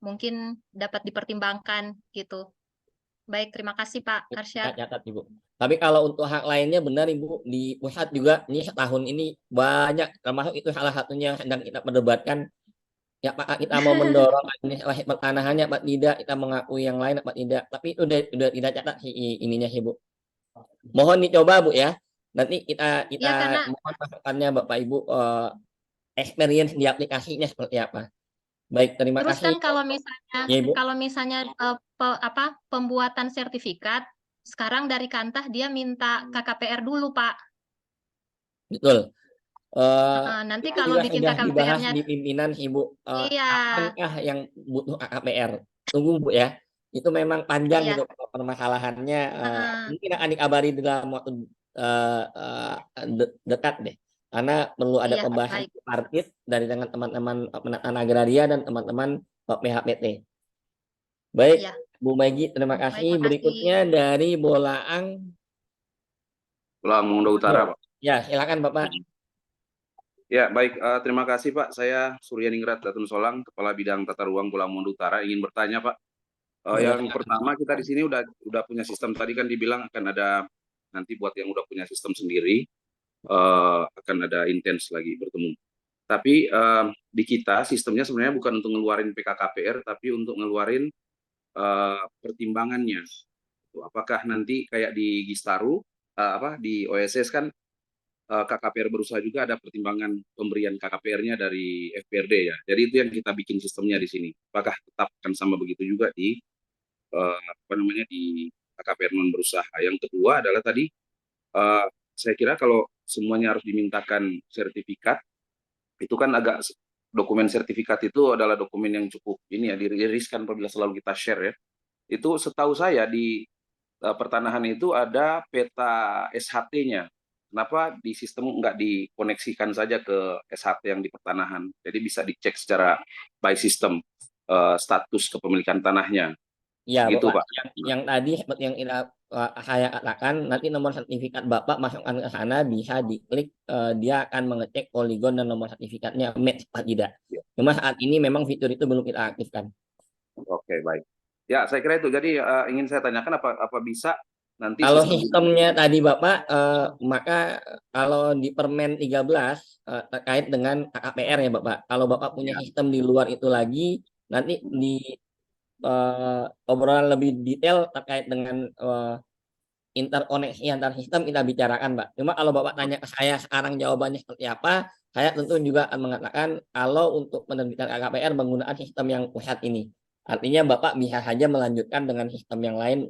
Mungkin dapat dipertimbangkan gitu. Baik, terima kasih Pak Arsyad. Catat Ibu. Tapi kalau untuk hak lainnya benar Ibu, di pusat juga ini setahun ini banyak, termasuk itu salah satunya yang sedang kita perdebatkan. Ya Pak, kita mau mendorong administrasi pertanahannya Pak, tidak, kita mengakui yang lain Pak, tidak. Tapi udah tidak catat ininya sih Bu. Mohon dicoba Bu ya. Nanti kita Ya, karena mohon masukannya Bapak Ibu, experience di aplikasinya seperti apa. Baik, terima terus kasih. kan kalau misalnya pembuatan sertifikat, sekarang dari Kantah dia minta KKPR dulu Pak. Betul. Nanti itu kalau juga bikin sudah dibahas KKPR-nya di pimpinan Ibu. iya. Apakah yang butuh KKPR? Tunggu Bu ya. Itu memang panjang Iya. gitu permasalahannya. Mungkin akan dikabari dalam waktu dekat deh. Karena perlu ada Iya, pembahasan baik. tripartit dari dengan teman-teman penataan agraria dan teman-teman PHPT. Baik, Iya. Bu Megi, terima kasih. Baik, Berikutnya dari Bolaang. Mundo Utara Pak. Ya, silakan Bapak. Ya, baik. Terima kasih Pak. Saya Suryaningrat Datun Solang, Kepala Bidang Tata Ruang Pulau Mundo Utara. Ingin bertanya Pak. Yang pertama, kita di sini udah punya sistem. Tadi kan dibilang akan ada nanti buat yang udah punya sistem sendiri. akan ada intens lagi bertemu. Tapi di kita sistemnya sebenarnya bukan untuk ngeluarin PKKPR, tapi untuk ngeluarin pertimbangannya. Apakah nanti kayak di Gistaru, di OSS kan KKPR berusaha juga ada pertimbangan pemberian KKPR-nya dari FPRD ya. Jadi itu yang kita bikin sistemnya di sini. Apakah tetap akan sama begitu juga di di KKPR non berusaha. Yang kedua adalah tadi saya kira kalau semuanya harus dimintakan sertifikat, itu kan agak dokumen sertifikat itu adalah dokumen yang cukup ini ya diriskan apabila selalu kita share ya. Itu setahu saya di pertanahan itu ada peta SHT-nya. Kenapa di sistem nggak dikoneksikan saja ke SHT yang di pertanahan? Jadi bisa dicek secara by system status kepemilikan tanahnya. Ya, Gitu Bapak. Pak. Yang tadi seperti yang saya katakan, nanti nomor sertifikat Bapak masukkan ke sana, bisa diklik, dia akan mengecek poligon dan nomor sertifikatnya match atau tidak. Ya. Cuma saat ini memang fitur itu belum kita aktifkan. Oke, baik. Ya, saya kira itu. Jadi ingin saya tanyakan apa bisa nanti Kalau sistem sistemnya tadi Bapak, maka kalau di Permen 13 terkait dengan KKPR ya Bapak. Kalau Bapak punya Ya. sistem di luar itu lagi, nanti di obrolan lebih detail terkait dengan interkoneksi antar sistem kita bicarakan, Pak. Cuma kalau Bapak tanya ke saya sekarang jawabannya seperti apa, saya tentu juga akan mengatakan kalau untuk penerbitan KKPR menggunakan sistem yang pusat ini. Artinya Bapak bisa saja melanjutkan dengan sistem yang lain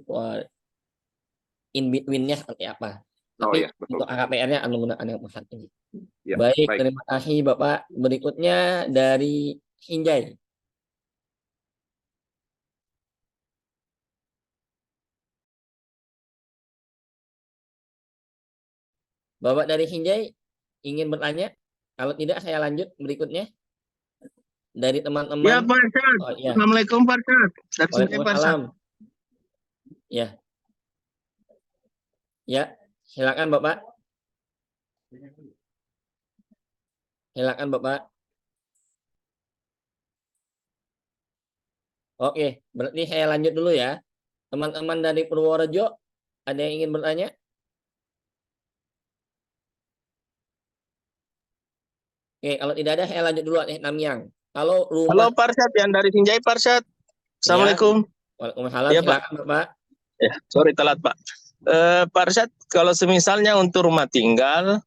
in between-nya seperti apa. Oh Tapi ya, betul. untuk KKPR-nya akan menggunakan yang pusat ini. Ya, Baik, baik. terima kasih Bapak. Berikutnya dari Hinjai. Bapak dari Hinjai ingin bertanya? Kalau tidak saya lanjut berikutnya dari Ya, teman-teman. Pak Arsyad. Oh iya, Assalamualaikum Pak Arsyad. Dari sini Pak Arsyad. waalaikumsalam. Ya, ya, silakan Bapak. Silakan Bapak. Oke, berarti saya lanjut dulu ya. Teman-teman dari Purworejo, ada yang ingin bertanya? Oke, kalau tidak ada saya lanjut dulu Namyang. Kalau Halo rumah, Pak Arsyad, yang dari Sinjai Pak Arsyad. Assalamualaikum. waalaikumsalam, Iya, Pak. silakan Bapak. Ya, sorry telat Pak. Pak Arsyad, kalau semisalnya untuk rumah tinggal,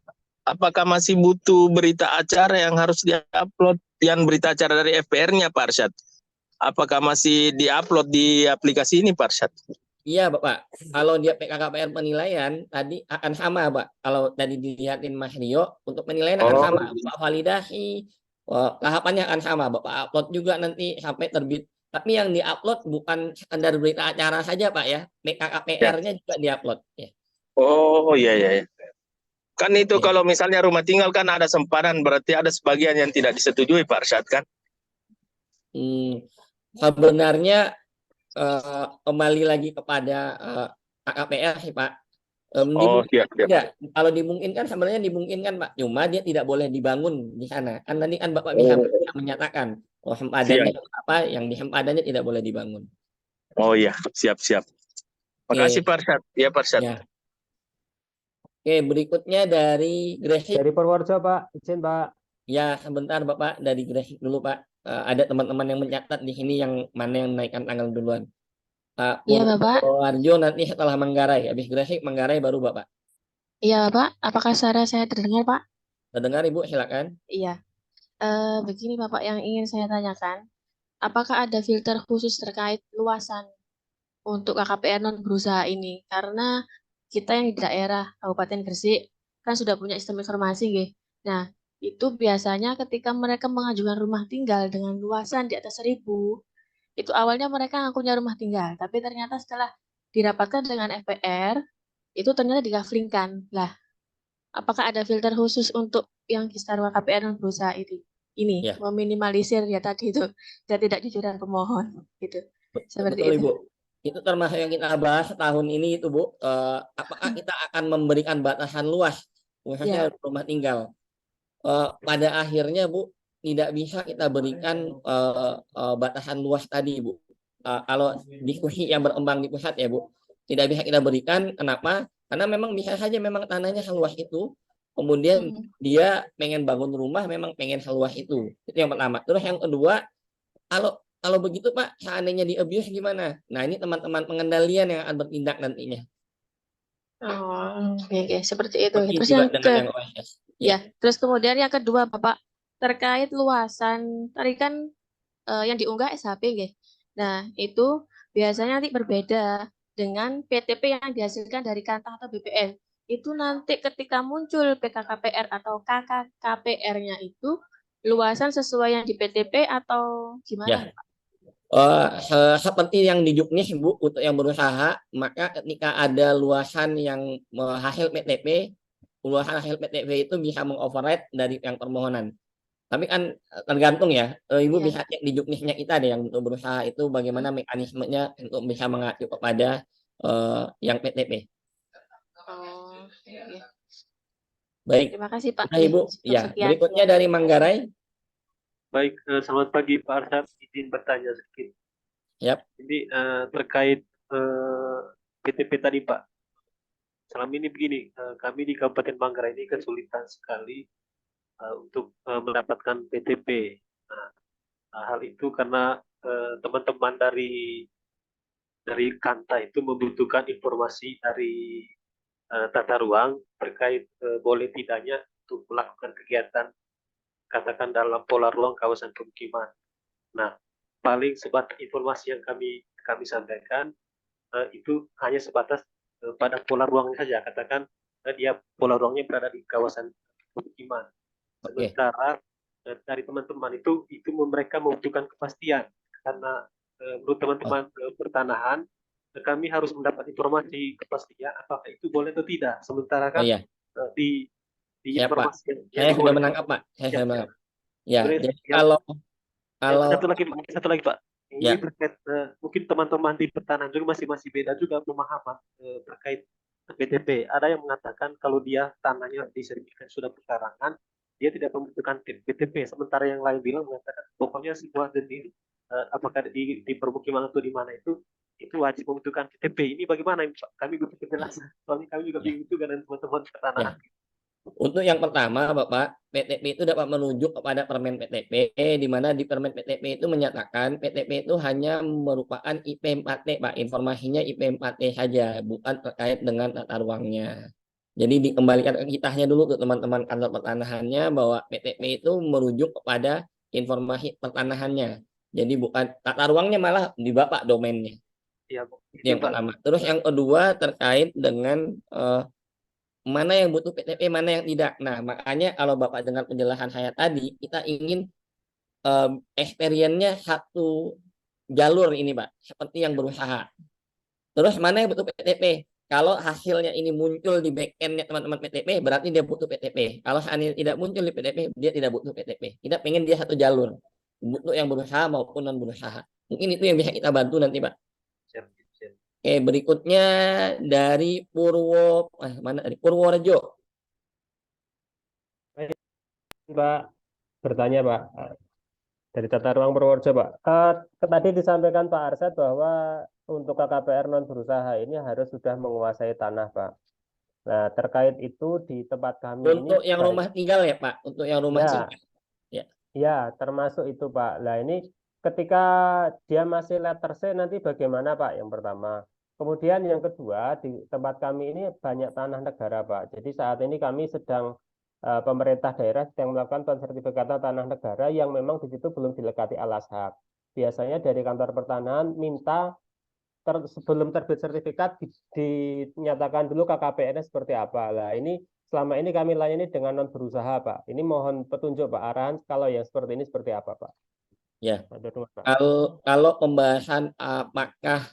apakah masih butuh berita acara yang harus diupload, yang berita acara dari FPR-nya Pak Arsyad? Apakah masih diupload di aplikasi ini Pak Arsyad? Iya Bapak, kalau dia PKKPR penilaian tadi akan sama Pak. Kalau tadi dilihatin Mas Rio, untuk penilaian akan sama. Bapak validasi, tahapannya akan sama. Bapak upload juga nanti sampai terbit. Tapi yang diupload bukan sekedar berita acara saja Pak ya, PKKPR-nya juga diupload. Ya. Oh iya iya. Kan itu Ya. kalau misalnya rumah tinggal kan ada sempadan, berarti ada sebagian yang tidak disetujui Pak Arsyad kan? Sebenarnya kembali lagi kepada KKPR sih Pak. Oh siap, siap. Tidak, kalau dimungkinkan sebenarnya dimungkinkan Pak. Cuma dia tidak boleh dibangun di sana. Kan tadi kan Bapak bisa menyatakan sempadannya apa yang di sempadannya tidak boleh dibangun. Oh iya, siap siap. Makasih Pak Arsyad. Iya Pak Arsyad. Ya. Oke, berikutnya dari Gresik. Dari Purworejo Pak, izin Pak. Ya, sebentar Bapak dari Gresik dulu Pak. Ada teman-teman yang mencatat di sini yang mana yang naikkan tanggal duluan. Iya, Bapak. Purworejo nanti setelah Manggarai, habis Gresik Manggarai baru Bapak. Iya, Bapak. Apakah suara saya terdengar, Pak? Terdengar Ibu, silakan. Iya. Begini, Bapak, yang ingin saya tanyakan. Apakah ada filter khusus terkait luasan untuk KKPR non berusaha ini? Karena kita yang di daerah Kabupaten Gresik kan sudah punya sistem informasi, nggih. Nah, itu biasanya ketika mereka mengajukan rumah tinggal dengan luasan di atas 1000, itu awalnya mereka ngakunya rumah tinggal, tapi ternyata setelah dirapatkan dengan FPR, itu ternyata dikaflingkan. Lah, apakah ada filter khusus untuk yang Gistaru KPR non berusaha ini Ya. meminimalisir ya tadi itu dan tidak jujur dan pemohon gitu. Seperti Betul itu. Ibu. Itu termasuk yang kita bahas tahun ini itu Bu. Apakah kita akan memberikan batasan luas khususnya rumah tinggal? Pada akhirnya Bu tidak bisa kita berikan batasan luas tadi Bu. Kalau diskusi yang berkembang di pusat ya Bu, tidak bisa kita berikan. Kenapa? Karena memang bisa saja memang tanahnya seluas itu, kemudian Mm-mm. dia pengen bangun rumah, memang pengen seluas itu yang pertama. Terus yang kedua, kalau begitu Pak, seandainya di abuse gimana? Nah, ini teman-teman pengendalian yang akan bertindak nantinya. Oh, oke, oke, seperti itu. Seperti Terus juga yang dengan yang OSS. Ya, ya, terus kemudian yang kedua, Bapak, terkait luasan, tadi kan yang diunggah SHP, nggih. Nah, itu biasanya nanti berbeda dengan PTP yang dihasilkan dari Kantah atau BPN. Itu nanti ketika muncul PKKPR atau KKKPR-nya itu luasan sesuai yang di PTP atau gimana? ya. Seperti yang di Juknis Bu, untuk yang berusaha, maka ketika ada luasan yang hasil PTP, luasan hasil PTP itu bisa mengoverride dari yang permohonan. Tapi kan tergantung ya, Ibu Ya. bisa cek di Juknisnya kita deh yang untuk berusaha itu bagaimana mekanismenya untuk bisa mengacu kepada yang PTP. Oh, oke. Baik, Terima kasih, Pak. sudah Ya, Ibu. cukup Ya, sekian. berikutnya dari Manggarai. Baik, selamat pagi Pak Arsyad. Izin bertanya sedikit. Yap. Jadi terkait PTP tadi Pak. Selama ini begini, kami di Kabupaten Manggarai ini kesulitan sekali untuk mendapatkan PTP. Nah, hal itu karena teman-teman dari Kanta itu membutuhkan informasi dari tata ruang terkait boleh tidaknya untuk melakukan kegiatan katakan dalam pola ruang kawasan pemukiman. Nah, paling sebatas informasi yang kami sampaikan itu hanya sebatas pada pola ruangnya saja. Katakan dia pola ruangnya berada di kawasan pemukiman. Oke. Sementara dari teman-teman itu mereka membutuhkan kepastian karena menurut teman-teman pertanahan kami harus mendapat informasi kepastian apakah itu boleh atau tidak. Sementara Oh kan ya, di siap Pak. informasi yang Saya sudah dibolehkan. menangkap Pak. Saya Ya, sudah ya. menangkap. Ya, Terus jadi yang kalau satu lagi Pak. Ini ya, terkait mungkin teman-teman di pertanahan juga masih beda juga pemahaman terkait PTP. Ada yang mengatakan kalau dia tanahnya disertifikasi sudah perkarangan, dia tidak membutuhkan PTP. Sementara yang lain bilang mengatakan pokoknya semua jenis apakah di permukiman atau di mana itu wajib membutuhkan PTP. Ini bagaimana Pak? Kami butuh penjelasan. Soalnya kami juga ya, bingung juga dengan teman-teman ya. pertanahan. Untuk yang pertama, Bapak, PTP itu dapat menunjuk kepada Permen PTP, di mana di Permen PTP itu menyatakan PTP itu hanya merupakan IP4T, Pak. Informasinya IP4T saja, bukan terkait dengan tata ruangnya. Jadi dikembalikan ke kitanya dulu ke teman-teman kantor pertanahannya bahwa PTP itu merujuk kepada informasi pertanahannya. Jadi bukan tata ruangnya, malah di Bapak domainnya. Iya, Itu yang pertama. Terus yang kedua terkait dengan mana yang butuh PTP, mana yang tidak. Nah, makanya kalau Bapak dengar penjelasan saya tadi, kita ingin experience-nya satu jalur ini, Pak, seperti yang berusaha. Terus mana yang butuh PTP? Kalau hasilnya ini muncul di back-end-nya teman-teman PTP, berarti dia butuh PTP. Kalau seandainya tidak muncul di PTP, dia tidak butuh PTP. Kita pengen dia satu jalur, untuk yang berusaha maupun non berusaha. Mungkin itu yang bisa kita bantu nanti, Pak. Siap, siap. Oke, berikutnya dari Purworejo. Pak, bertanya Pak, dari Tata Ruang Purworejo Pak. Tadi disampaikan Pak Arsyad bahwa untuk KKPR non berusaha ini harus sudah menguasai tanah Pak. Nah, terkait itu di tempat kami ini Untuk yang rumah tinggal ya Pak, untuk yang rumah ya, tinggal. ya termasuk itu Pak. Nah ini ketika dia masih letter C nanti bagaimana Pak? Yang pertama. Kemudian yang kedua di tempat kami ini banyak tanah negara Pak. Jadi saat ini kami sedang pemerintah daerah sedang melakukan pensertifikatan tanah negara yang memang di situ belum dilekati alas hak. Biasanya dari kantor pertanahan minta sebelum terbit sertifikat dinyatakan dulu KKPN-nya seperti apa. Lah ini selama ini kami layani dengan non berusaha Pak. Ini mohon petunjuk Pak arahan kalau yang seperti ini seperti apa Pak? Ya. Pak. Kalau pembahasan apakah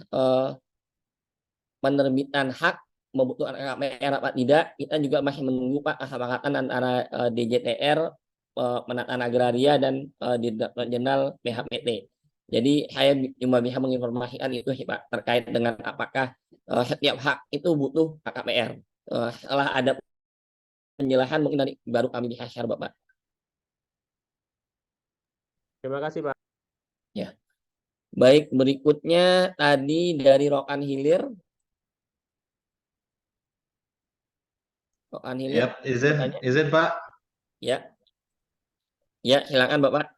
penerbitan hak membutuhkan KKPR apa tidak, kita juga masih menunggu Pak kesepakatan antara DJTR, Penataan Agraria dan Direktorat Jenderal PHPT. Jadi saya cuma bisa menginformasikan itu sih Pak terkait dengan apakah setiap hak itu butuh KKPR. Setelah ada penjelasan mungkin nanti baru kami bisa share Bapak. Terima kasih Pak. Ya. Baik, berikutnya tadi dari Rokan Hilir. Kok Anhilir Yap, izin, bertanya? izin Pak. Ya, ya silakan Bapak.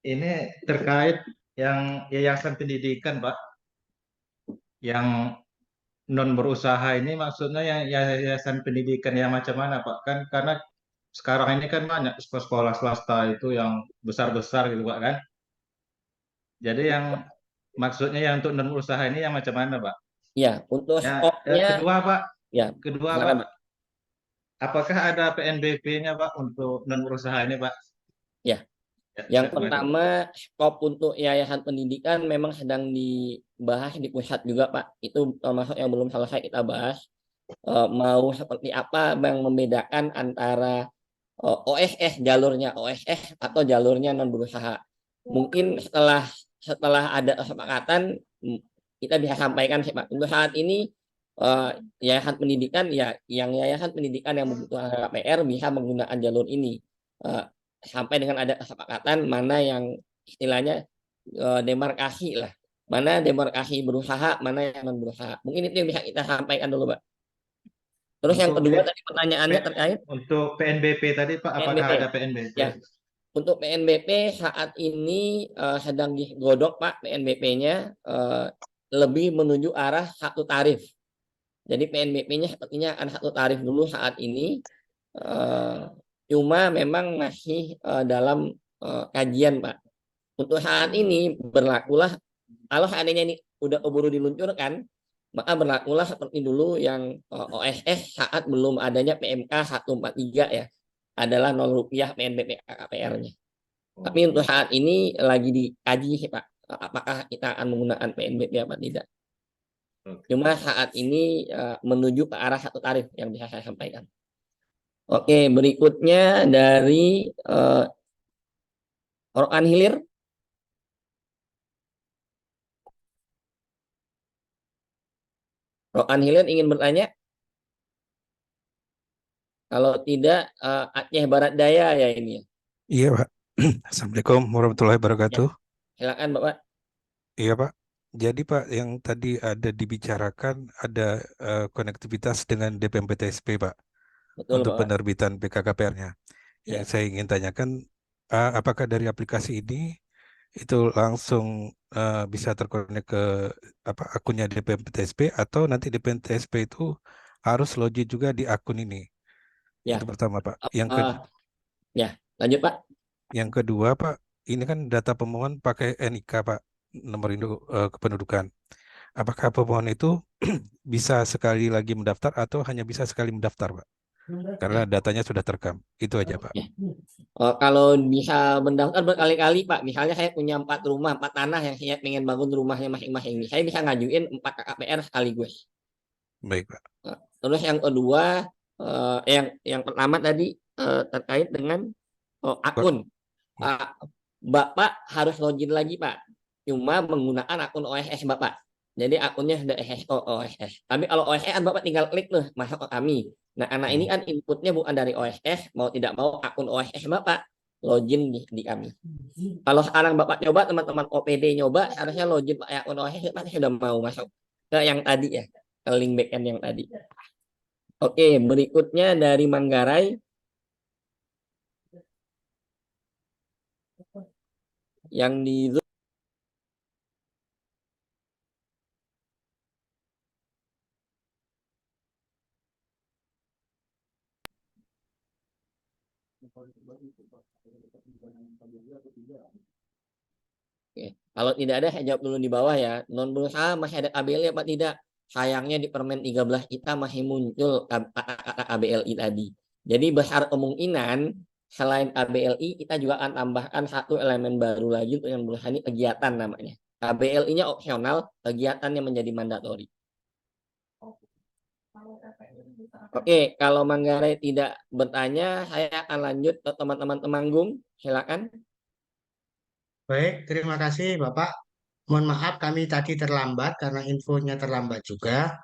Ini terkait yang yayasan pendidikan, Pak, yang non berusaha ini maksudnya yang yayasan pendidikan yang macam mana, Pak? Kan karena sekarang ini kan banyak sekolah swasta itu yang besar-besar gitu, Pak, kan? Jadi yang maksudnya yang untuk non berusaha ini yang macam mana, Pak? Ya, untuk Ya, skopnya kedua, Pak, ya kedua, Pak, silakan Pak. apakah ada PNBP-nya, Pak, untuk non berusaha ini, Pak? Ya. Ya, Yang terima kasih, Pak. pertama, skop untuk yayasan pendidikan memang sedang dibahas di pusat juga, Pak. Itu termasuk yang belum selesai kita bahas. Mau seperti apa yang membedakan antara OSS, jalurnya OSS atau jalurnya non berusaha. Mungkin setelah ada kesepakatan, kita bisa sampaikan sih, Pak. Untuk saat ini yayasan pendidikan ya, yang yayasan pendidikan yang membutuhkan KPR bisa menggunakan jalur ini. Sampai dengan ada kesepakatan mana yang istilahnya demarkasi lah, mana demarkasi berusaha, mana yang non berusaha. Mungkin itu yang bisa kita sampaikan dulu, Pak. Terus yang Untuk kedua tadi pertanyaannya terkait untuk PNBP tadi, Pak, apakah PNBP. ada PNBP? Ya, untuk PNBP saat ini sedang digodok, Pak. PNBP-nya lebih menuju arah satu tarif. Jadi PNBP-nya sepertinya akan satu tarif dulu saat ini. Cuma memang masih dalam kajian, Pak. Untuk saat ini berlakulah, kalau seandainya ini udah keburu diluncurkan, maka berlakulah seperti dulu yang OSS saat belum adanya PMK 143 ya, adalah Rp0 PNBP KKPR-nya. Tapi untuk saat ini lagi dikaji sih, Pak, apakah kita akan menggunakan PNBP apa tidak. Cuma saat ini menuju ke arah satu tarif yang bisa saya sampaikan. Oke, berikutnya dari Rokan Hilir. Rokan Hilir ingin bertanya? Kalau tidak, Aceh Barat Daya ya ini ya. Iya, Pak. Assalamualaikum warahmatullahi wabarakatuh. Silakan, Bapak. Iya, Pak. Jadi, Pak, yang tadi ada dibicarakan ada konektivitas dengan DPMPTSP, Pak, Betul, untuk Bapak. penerbitan PKKPR-nya. Ya. Yang saya ingin tanyakan, apakah dari aplikasi ini itu langsung bisa terkonek ke akunnya DPMPTSP atau nanti DPMPTSP itu harus login juga di akun ini? Ya. Itu pertama, Pak. Ya, lanjut, Pak. Yang kedua, Pak, ini kan data pemohon pakai NIK, Pak, nomor induk kependudukan. Apakah pemohon itu bisa sekali lagi mendaftar atau hanya bisa sekali mendaftar, Pak? Karena datanya sudah terekam. Itu aja, Pak. Kalau bisa mendaftar berkali-kali, Pak. Misalnya saya punya 4 rumah, 4 tanah yang saya ingin bangun rumahnya masing-masing. Saya bisa ngajuin 4 KKPR sekaligus. Baik, Pak. Terus yang kedua, yang pertama tadi terkait dengan akun. Bapak harus login lagi, Pak. Cuma menggunakan akun OSS Bapak. Jadi akunnya sudah OSS. Tapi kalau OSS Bapak tinggal klik tuh masuk ke kami. Nah, anak ini kan inputnya bukan dari OSS, mau tidak mau akun OSS Bapak login di kami. Kalau sekarang Bapak coba, teman-teman OPD nyoba, harusnya login pakai akun OSS, pasti sudah mau masuk ke yang tadi ya, ke link backend yang tadi. Oke, berikutnya dari Manggarai. Yang di Zoom. Oke. Kalau tidak ada, saya jawab dulu di bawah ya. Non berusaha masih ada KBLI apa tidak? Sayangnya di Permen 13 kita masih muncul kata-kata KBLI tadi. Jadi besar kemungkinan selain KBLI kita juga akan tambahkan satu elemen baru lagi untuk yang berusaha, ini kegiatan namanya. KBLI-nya opsional, kegiatannya menjadi mandatori. Oke, kalau Manggarai tidak bertanya, saya akan lanjut ke teman-teman Temanggung. Silakan. Baik, terima kasih Bapak. Mohon maaf kami tadi terlambat karena infonya terlambat juga.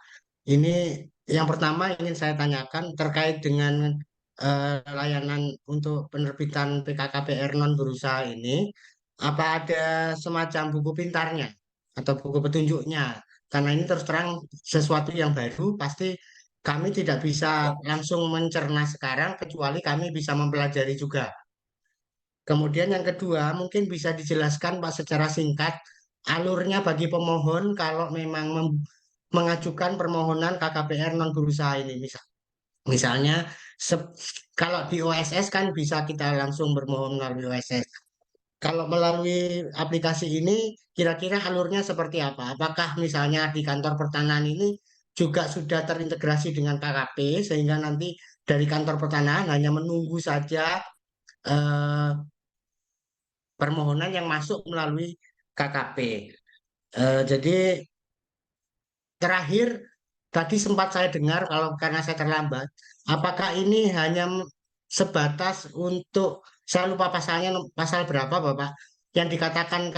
Ini yang pertama ingin saya tanyakan terkait dengan layanan untuk penerbitan PKKPR non berusaha ini. Apa ada semacam buku pintarnya atau buku petunjuknya? Karena ini terus terang sesuatu yang baru, pasti kami tidak bisa langsung mencerna sekarang, kecuali kami bisa mempelajari juga. Kemudian yang kedua, mungkin bisa dijelaskan Pak secara singkat alurnya bagi pemohon kalau memang mengajukan permohonan KKPR non berusaha ini. Misalnya, kalau di OSS kan bisa kita langsung bermohon melalui OSS. Kalau melalui aplikasi ini, kira-kira alurnya seperti apa? Apakah misalnya di kantor pertanahan ini juga sudah terintegrasi dengan KKP, sehingga nanti dari kantor pertanahan hanya menunggu saja eh, permohonan yang masuk melalui KKP. Jadi terakhir tadi sempat saya dengar kalau karena saya terlambat, apakah ini hanya sebatas untuk saya lupa pasalnya pasal berapa Bapak yang dikatakan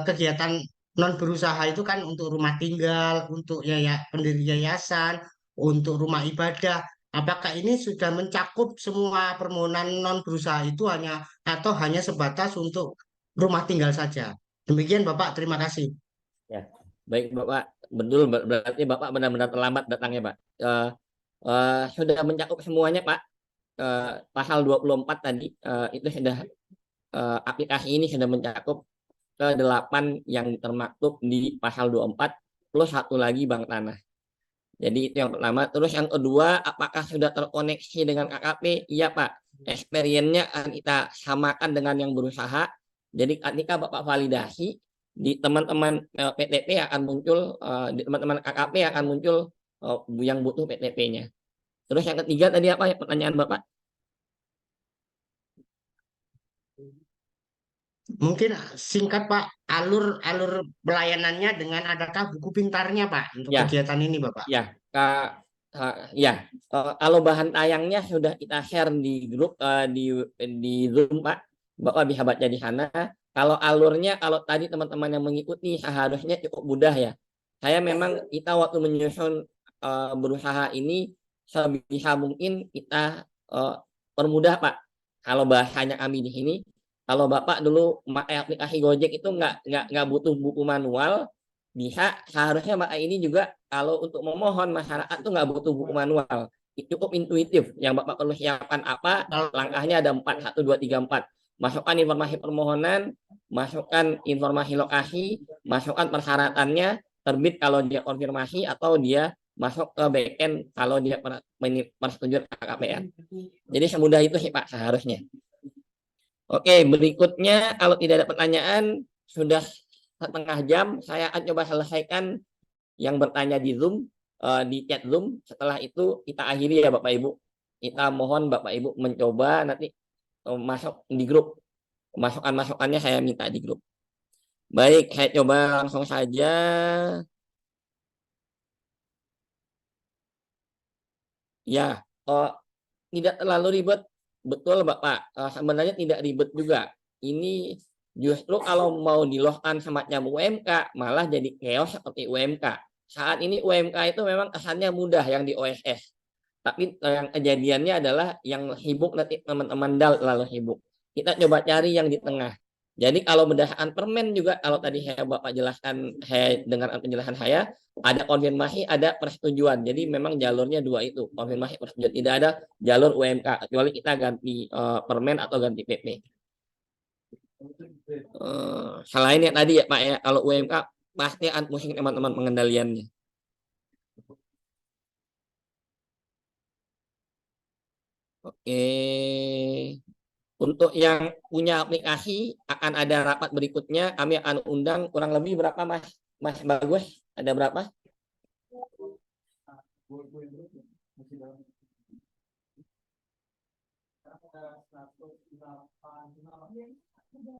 kegiatan non berusaha itu kan untuk rumah tinggal, untuk pendiri yayasan, untuk rumah ibadah. Apakah ini sudah mencakup semua permohonan non berusaha itu atau hanya sebatas untuk rumah tinggal saja? Demikian Bapak, terima kasih. Ya, baik Bapak, betul berarti Bapak benar-benar terlambat datangnya Pak. Sudah mencakup semuanya Pak. Pasal 24 tadi itu sudah aplikasi ini sudah mencakup ke-8 yang termaktub di pasal 24 plus satu lagi bank tanah. Jadi itu yang pertama. Terus yang kedua, apakah sudah terkoneksi dengan KKP? Iya Pak. Experience-nya akan kita samakan dengan yang berusaha. Jadi ketika Bapak validasi, di teman-teman PTP akan muncul, di teman-teman KKP akan muncul yang butuh PTP-nya. Terus yang ketiga tadi apa ya pertanyaan Bapak? Mungkin singkat Pak, alur pelayanannya dengan adakah buku pintarnya Pak untuk Ya. kegiatan ini Bapak? Ya, kalau bahan tayangnya sudah kita share di grup di Zoom Pak, Bapak bisa baca di sana. Kalau alurnya, kalau tadi teman-teman yang mengikuti seharusnya cukup mudah ya. Saya memang kita waktu menyusun berusaha ini sebisa mungkin kita permudah Pak. Kalau bahasanya kami di sini, kalau Bapak dulu pakai aplikasi Gojek itu nggak butuh buku manual, bisa seharusnya Bapak ini juga kalau untuk memohon masyarakat tuh nggak butuh buku manual, cukup intuitif. Yang Bapak perlu siapkan apa? Langkahnya ada 4, 1, 2, 3, 4. Masukkan informasi permohonan, masukkan informasi lokasi, masukkan persyaratannya, terbit kalau dia konfirmasi atau dia masuk ke backend kalau dia persetujuan KKPR. Jadi semudah itu sih Pak seharusnya. Oke, berikutnya kalau tidak ada pertanyaan, sudah setengah jam, saya akan coba selesaikan yang bertanya di Zoom, di chat Zoom. Setelah itu kita akhiri ya Bapak Ibu. Kita mohon Bapak Ibu mencoba nanti masuk di grup. Masukannya saya minta di grup. Baik, saya coba langsung saja. Ya, tidak terlalu ribet. Betul Bapak, sebenarnya tidak ribet juga. Ini justru kalau mau di-logkan semacam UMK, malah jadi chaos seperti UMK. Saat ini UMK itu memang kesannya mudah yang di OSS. Tapi yang kejadiannya adalah yang sibuk nanti teman-teman DAL lalu sibuk. Kita coba cari yang di tengah. Jadi kalau berdasarkan permen juga, kalau tadi saya Bapak jelaskan, saya dengar penjelasan saya, ada konfirmasi, ada persetujuan. Jadi memang jalurnya dua itu, konfirmasi, persetujuan. Tidak ada jalur UMK, kecuali kita ganti permen atau ganti PP. Selain yang tadi ya Pak ya, kalau UMK pasti akan pusing teman-teman pengendaliannya. Oke. Untuk yang punya aplikasi akan ada rapat berikutnya. Kami akan undang kurang lebih berapa Mas Bagus? Ada berapa?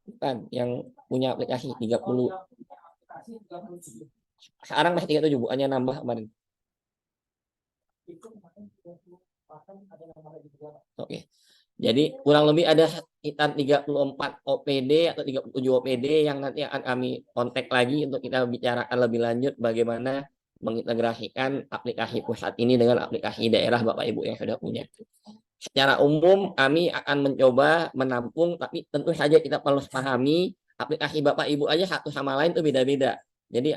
Bukan, yang punya aplikasi 30. Sekarang masih 37, bukannya nambah kemarin. Oke. Jadi kurang lebih ada sekitar 34 OPD atau 37 OPD yang nanti akan kami kontak lagi untuk kita bicarakan lebih lanjut bagaimana mengintegrasikan aplikasi pusat ini dengan aplikasi daerah Bapak Ibu yang sudah punya. Secara umum kami akan mencoba menampung, tapi tentu saja kita perlu pahami aplikasi Bapak Ibu aja satu sama lain itu beda-beda. Jadi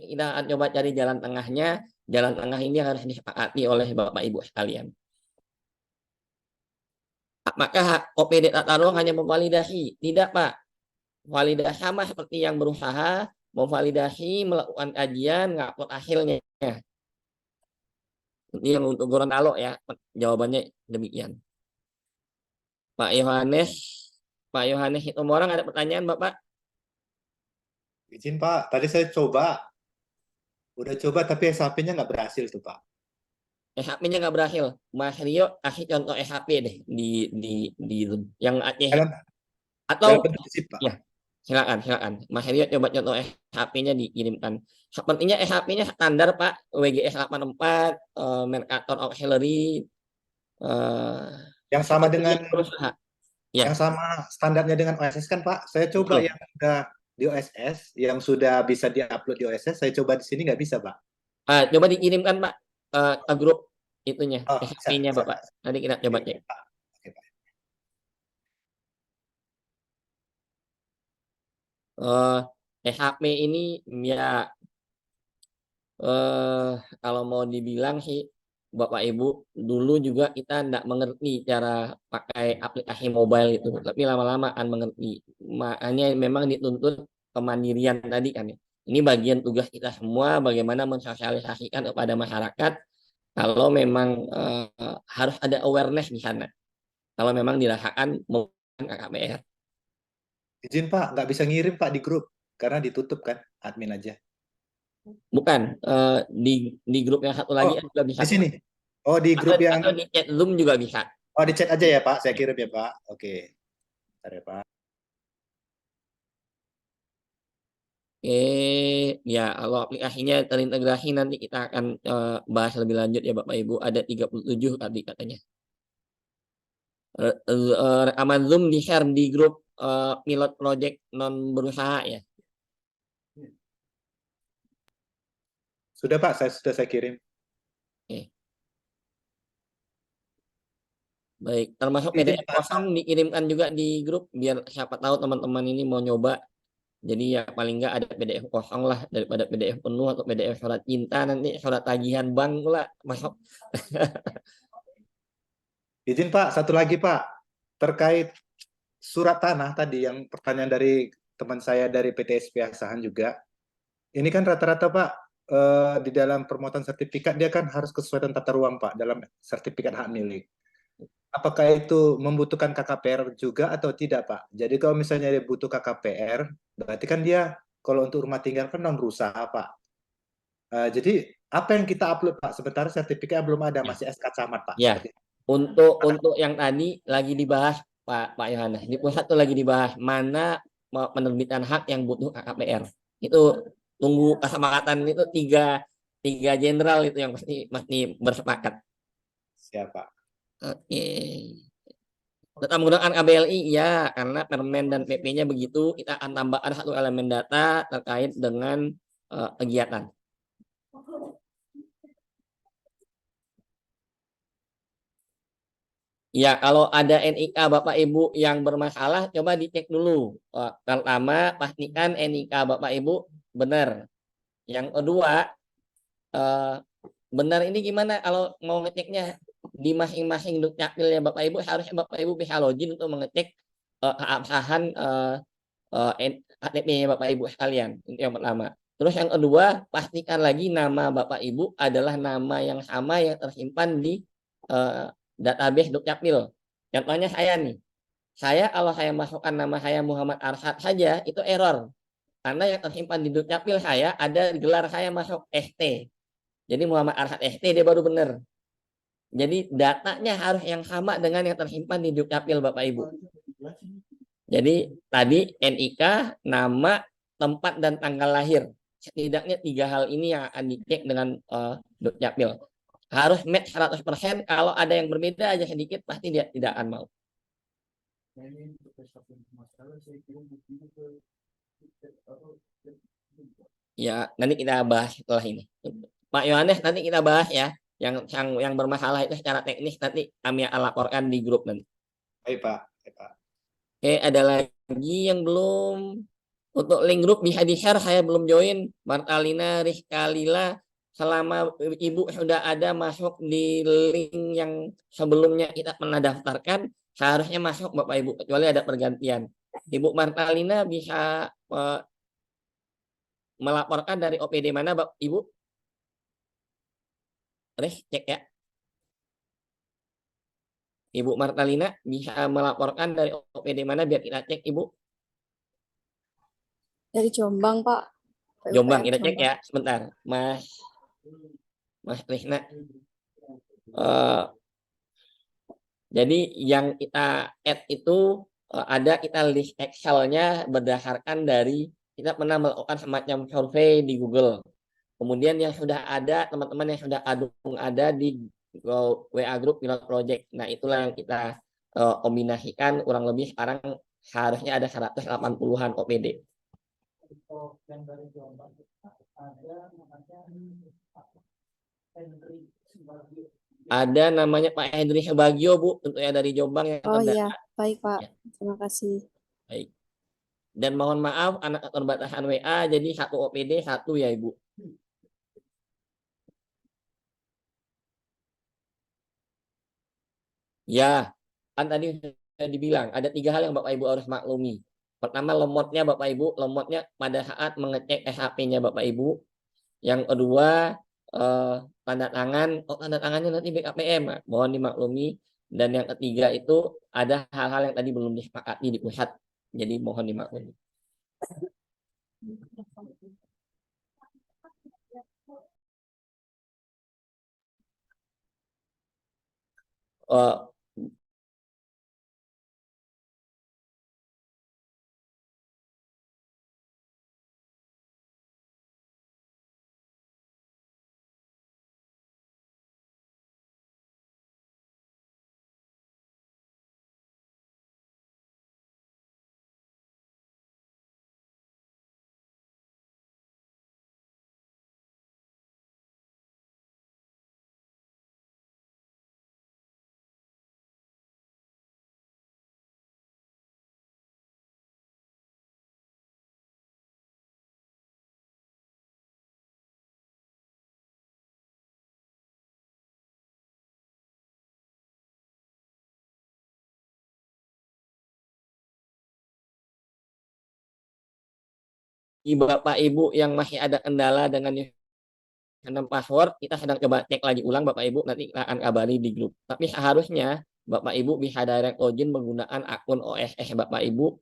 kita akan coba cari jalan tengahnya Jalan tengah ini harus disepakati oleh Bapak Ibu sekalian. Apakah OPD tata ruang hanya memvalidasi? Tidak, Pak. Validasi sama seperti yang berusaha memvalidasi, melakukan kajian, ngupload hasilnya. Ini yang untuk Gorontalo ya, jawabannya demikian. Pak Yohanes itu orang ada pertanyaan Bapak? Izin Pak, tadi saya udah coba tapi SHP-nya nggak berhasil tuh Pak. SHP-nya nggak berhasil. Mas Rio kasih contoh SHP deh di Zoom. Yang Aceh. Dalam Atau bentuk zip, Pak. ya, silakan. Mas Rio coba contoh SHP-nya dikirimkan. Sepertinya SHP-nya standar Pak, WGS 84, Mercator Auxiliary, yang sama dengan berusaha. Ya. yang sama standarnya dengan OSS kan Pak. Saya coba Betul. yang sudah di OSS, yang sudah bisa diupload di OSS, saya coba di sini nggak bisa Pak. Coba dikirimkan Pak ke grup itunya, Oh, SHP-nya Bapak. Nanti kita coba cek. Oke, Pak. SHP ini ya kalau mau dibilang sih Bapak Ibu, dulu juga kita tidak mengerti cara pakai aplikasi mobile itu, tapi lama-lama akan mengerti. Makanya memang dituntut kemandirian tadi kan ya. Ini bagian tugas kita semua bagaimana mensosialisasikan kepada masyarakat kalau memang harus ada awareness di sana. Kalau memang dirasakan menggunakan KKPR. Izin Pak, nggak bisa ngirim Pak di grup karena ditutup kan admin aja. Bukan, di grup yang satu lagi juga bisa. Di sini. Oh, di grup yang atau di chat Zoom juga bisa. Oh, di chat aja ya Pak, saya kirim ya Pak. Oke. Bentar ya Pak. Ya kalau aplikasinya terintegrasi nanti kita akan bahas lebih lanjut ya Bapak Ibu. Ada 37 tadi katanya. Rekaman Zoom di-share di grup pilot project non berusaha ya. Sudah Pak, sudah saya kirim. Oke. Baik, termasuk PDF kosong dikirimkan juga di grup biar siapa tahu teman-teman ini mau nyoba. Jadi ya paling nggak ada PDF kosong lah daripada PDF penuh atau PDF surat cinta nanti surat tagihan bank pula masuk. Izin Pak, satu lagi Pak, terkait surat tanah tadi yang pertanyaan dari teman saya dari PTSP Asahan juga. Ini kan rata-rata Pak di dalam permohonan sertifikat dia kan harus kesesuaian tata ruang Pak dalam sertifikat hak milik. Apakah itu membutuhkan KKPR juga atau tidak Pak? Jadi kalau misalnya dia butuh KKPR, berarti kan dia kalau untuk rumah tinggal kan non berusaha Pak. Jadi apa yang kita upload Pak? Sementara sertifikatnya belum ada, masih SK Camat Pak. Ya, untuk yang tadi lagi dibahas Pak Yohanes. Di pusat tuh lagi dibahas mana penerbitan hak yang butuh KKPR. Itu tunggu kesepakatan itu tiga jenderal itu yang mesti bersepakat. Siapa? Oke. Tetap menggunakan KBLI ya, karena permen dan PP-nya begitu. Kita akan tambahkan satu elemen data terkait dengan kegiatan. Ya, kalau ada NIK Bapak Ibu yang bermasalah, coba dicek dulu. Pertama, pastikan NIK Bapak Ibu benar. Yang kedua, benar ini gimana kalau mau ngeceknya di masing-masing dukcapil ya Bapak Ibu, harusnya Bapak Ibu bisa login untuk mengecek keabsahan KTP-nya Bapak Ibu sekalian. Itu yang pertama. Terus yang kedua, pastikan lagi nama Bapak Ibu adalah nama yang sama yang tersimpan di database dukcapil. Contohnya saya nih. Kalau saya masukkan nama saya Muhammad Arsyad saja, itu error. Karena yang tersimpan di dukcapil saya ada gelar saya masuk ST. Jadi Muhammad Arsyad ST dia baru benar. Jadi datanya harus yang sama dengan yang tersimpan di dukcapil Bapak Ibu. Jadi tadi NIK, nama, tempat, dan tanggal lahir. Setidaknya 3 hal ini yang akan dicek dengan dukcapil. Harus match 100%. Kalau ada yang berbeda aja sedikit, pasti dia tidak akan mau. Ya, nanti kita bahas setelah ini. Pak Yohanes, nanti kita bahas ya. Yang bermasalah itu secara teknis nanti kami akan laporkan di grup nanti. Baik Pak. Oke, ada lagi yang belum. Untuk link grup bisa di-share, saya belum join. Martalina, Rizka Lila, selama Ibu sudah ada masuk di link yang sebelumnya kita pernah daftarkan, seharusnya masuk Bapak Ibu, kecuali ada pergantian. Ibu Martalina bisa melaporkan dari OPD mana Bapak Ibu? Boleh cek ya. Ibu Martalina bisa melaporkan dari OPD mana biar kita cek Ibu? Dari Jombang, Pak. Jombang, PUPM kita cek Jombang. ya. Sebentar, Mas Rihna. Jadi yang kita add itu ada kita list Excel-nya berdasarkan dari kita pernah melakukan semacam survei di Google. Kemudian yang sudah ada, teman-teman yang sudah ada di WA Group Pilot Project. Nah, itulah yang kita kombinasikan, kurang lebih sekarang harusnya ada 180-an OPD. Ada namanya Pak Hendri Sebagio, Bu, tentunya dari Jombang yang Oh terdata. iya, baik Pak. Ya. Terima kasih. Baik. Dan mohon maaf anak keterbatasan WA, jadi 1 OPD 1 ya Ibu. Ya, kan tadi sudah dibilang ada 3 hal yang Bapak Ibu harus maklumi. Pertama, lemotnya Bapak Ibu, lemotnya pada saat mengecek SHP-nya Bapak Ibu. Yang kedua, tanda tangan, tanda tangannya nanti BKPM, mohon dimaklumi. Dan yang ketiga itu ada hal-hal yang tadi belum disepakati di pusat, jadi mohon dimaklumi. Bapak Ibu yang masih ada kendala dengan username password, kita sedang coba cek lagi ulang Bapak Ibu, nanti kita akan kabari di grup. Tapi seharusnya Bapak Ibu bisa direct login menggunakan akun OSS Bapak Ibu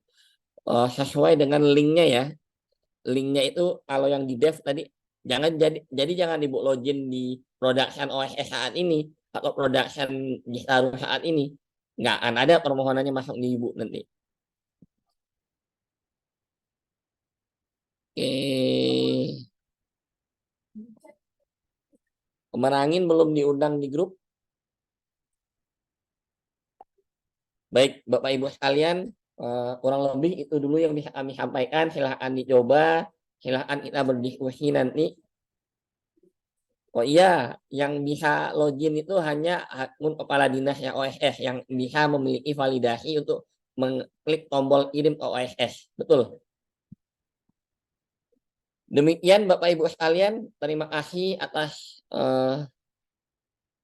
sesuai dengan linknya ya. Linknya itu kalau yang di dev tadi jangan Ibu login di production OSS saat ini atau production Gestaru saat ini. Nggak akan ada permohonannya masuk di Ibu nanti. Oke. Kemerangin belum diundang di grup. Baik, Bapak Ibu sekalian, kurang lebih itu dulu yang bisa kami sampaikan. Silahkan dicoba, silahkan kita berdiskusi nanti. Oh iya, yang bisa login itu hanya akun kepala dinasnya OSS yang bisa memiliki validasi untuk mengklik tombol kirim ke OSS. Betul. Demikian Bapak Ibu sekalian, terima kasih atas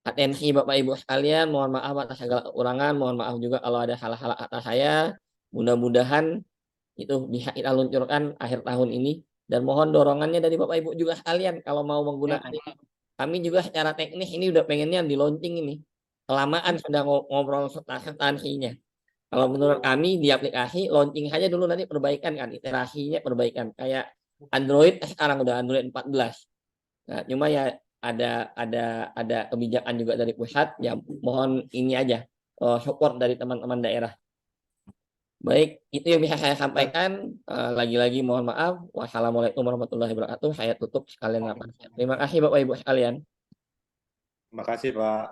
atensi Bapak Ibu sekalian. Mohon maaf atas segala kekurangan, mohon maaf juga kalau ada salah-salah kata saya. Mudah-mudahan itu bisa kita luncurkan akhir tahun ini. Dan mohon dorongannya dari Bapak Ibu juga sekalian kalau mau menggunakan ini. Kami juga secara teknis ini udah pengennya di launching ini. Kelamaan sudah ngobrol substansinya. Kalau menurut kami di aplikasi launching saja dulu, nanti perbaikan kan, iterasinya perbaikan. Kayak Android sekarang udah Android 14. Nah, cuma ya ada kebijakan juga dari pusat, ya mohon ini aja support dari teman-teman daerah. Baik, itu yang bisa saya sampaikan. Lagi-lagi mohon maaf. Wassalamualaikum warahmatullahi wabarakatuh. Saya tutup sekalian rapat. Terima kasih Bapak Ibu sekalian. Terima kasih Pak.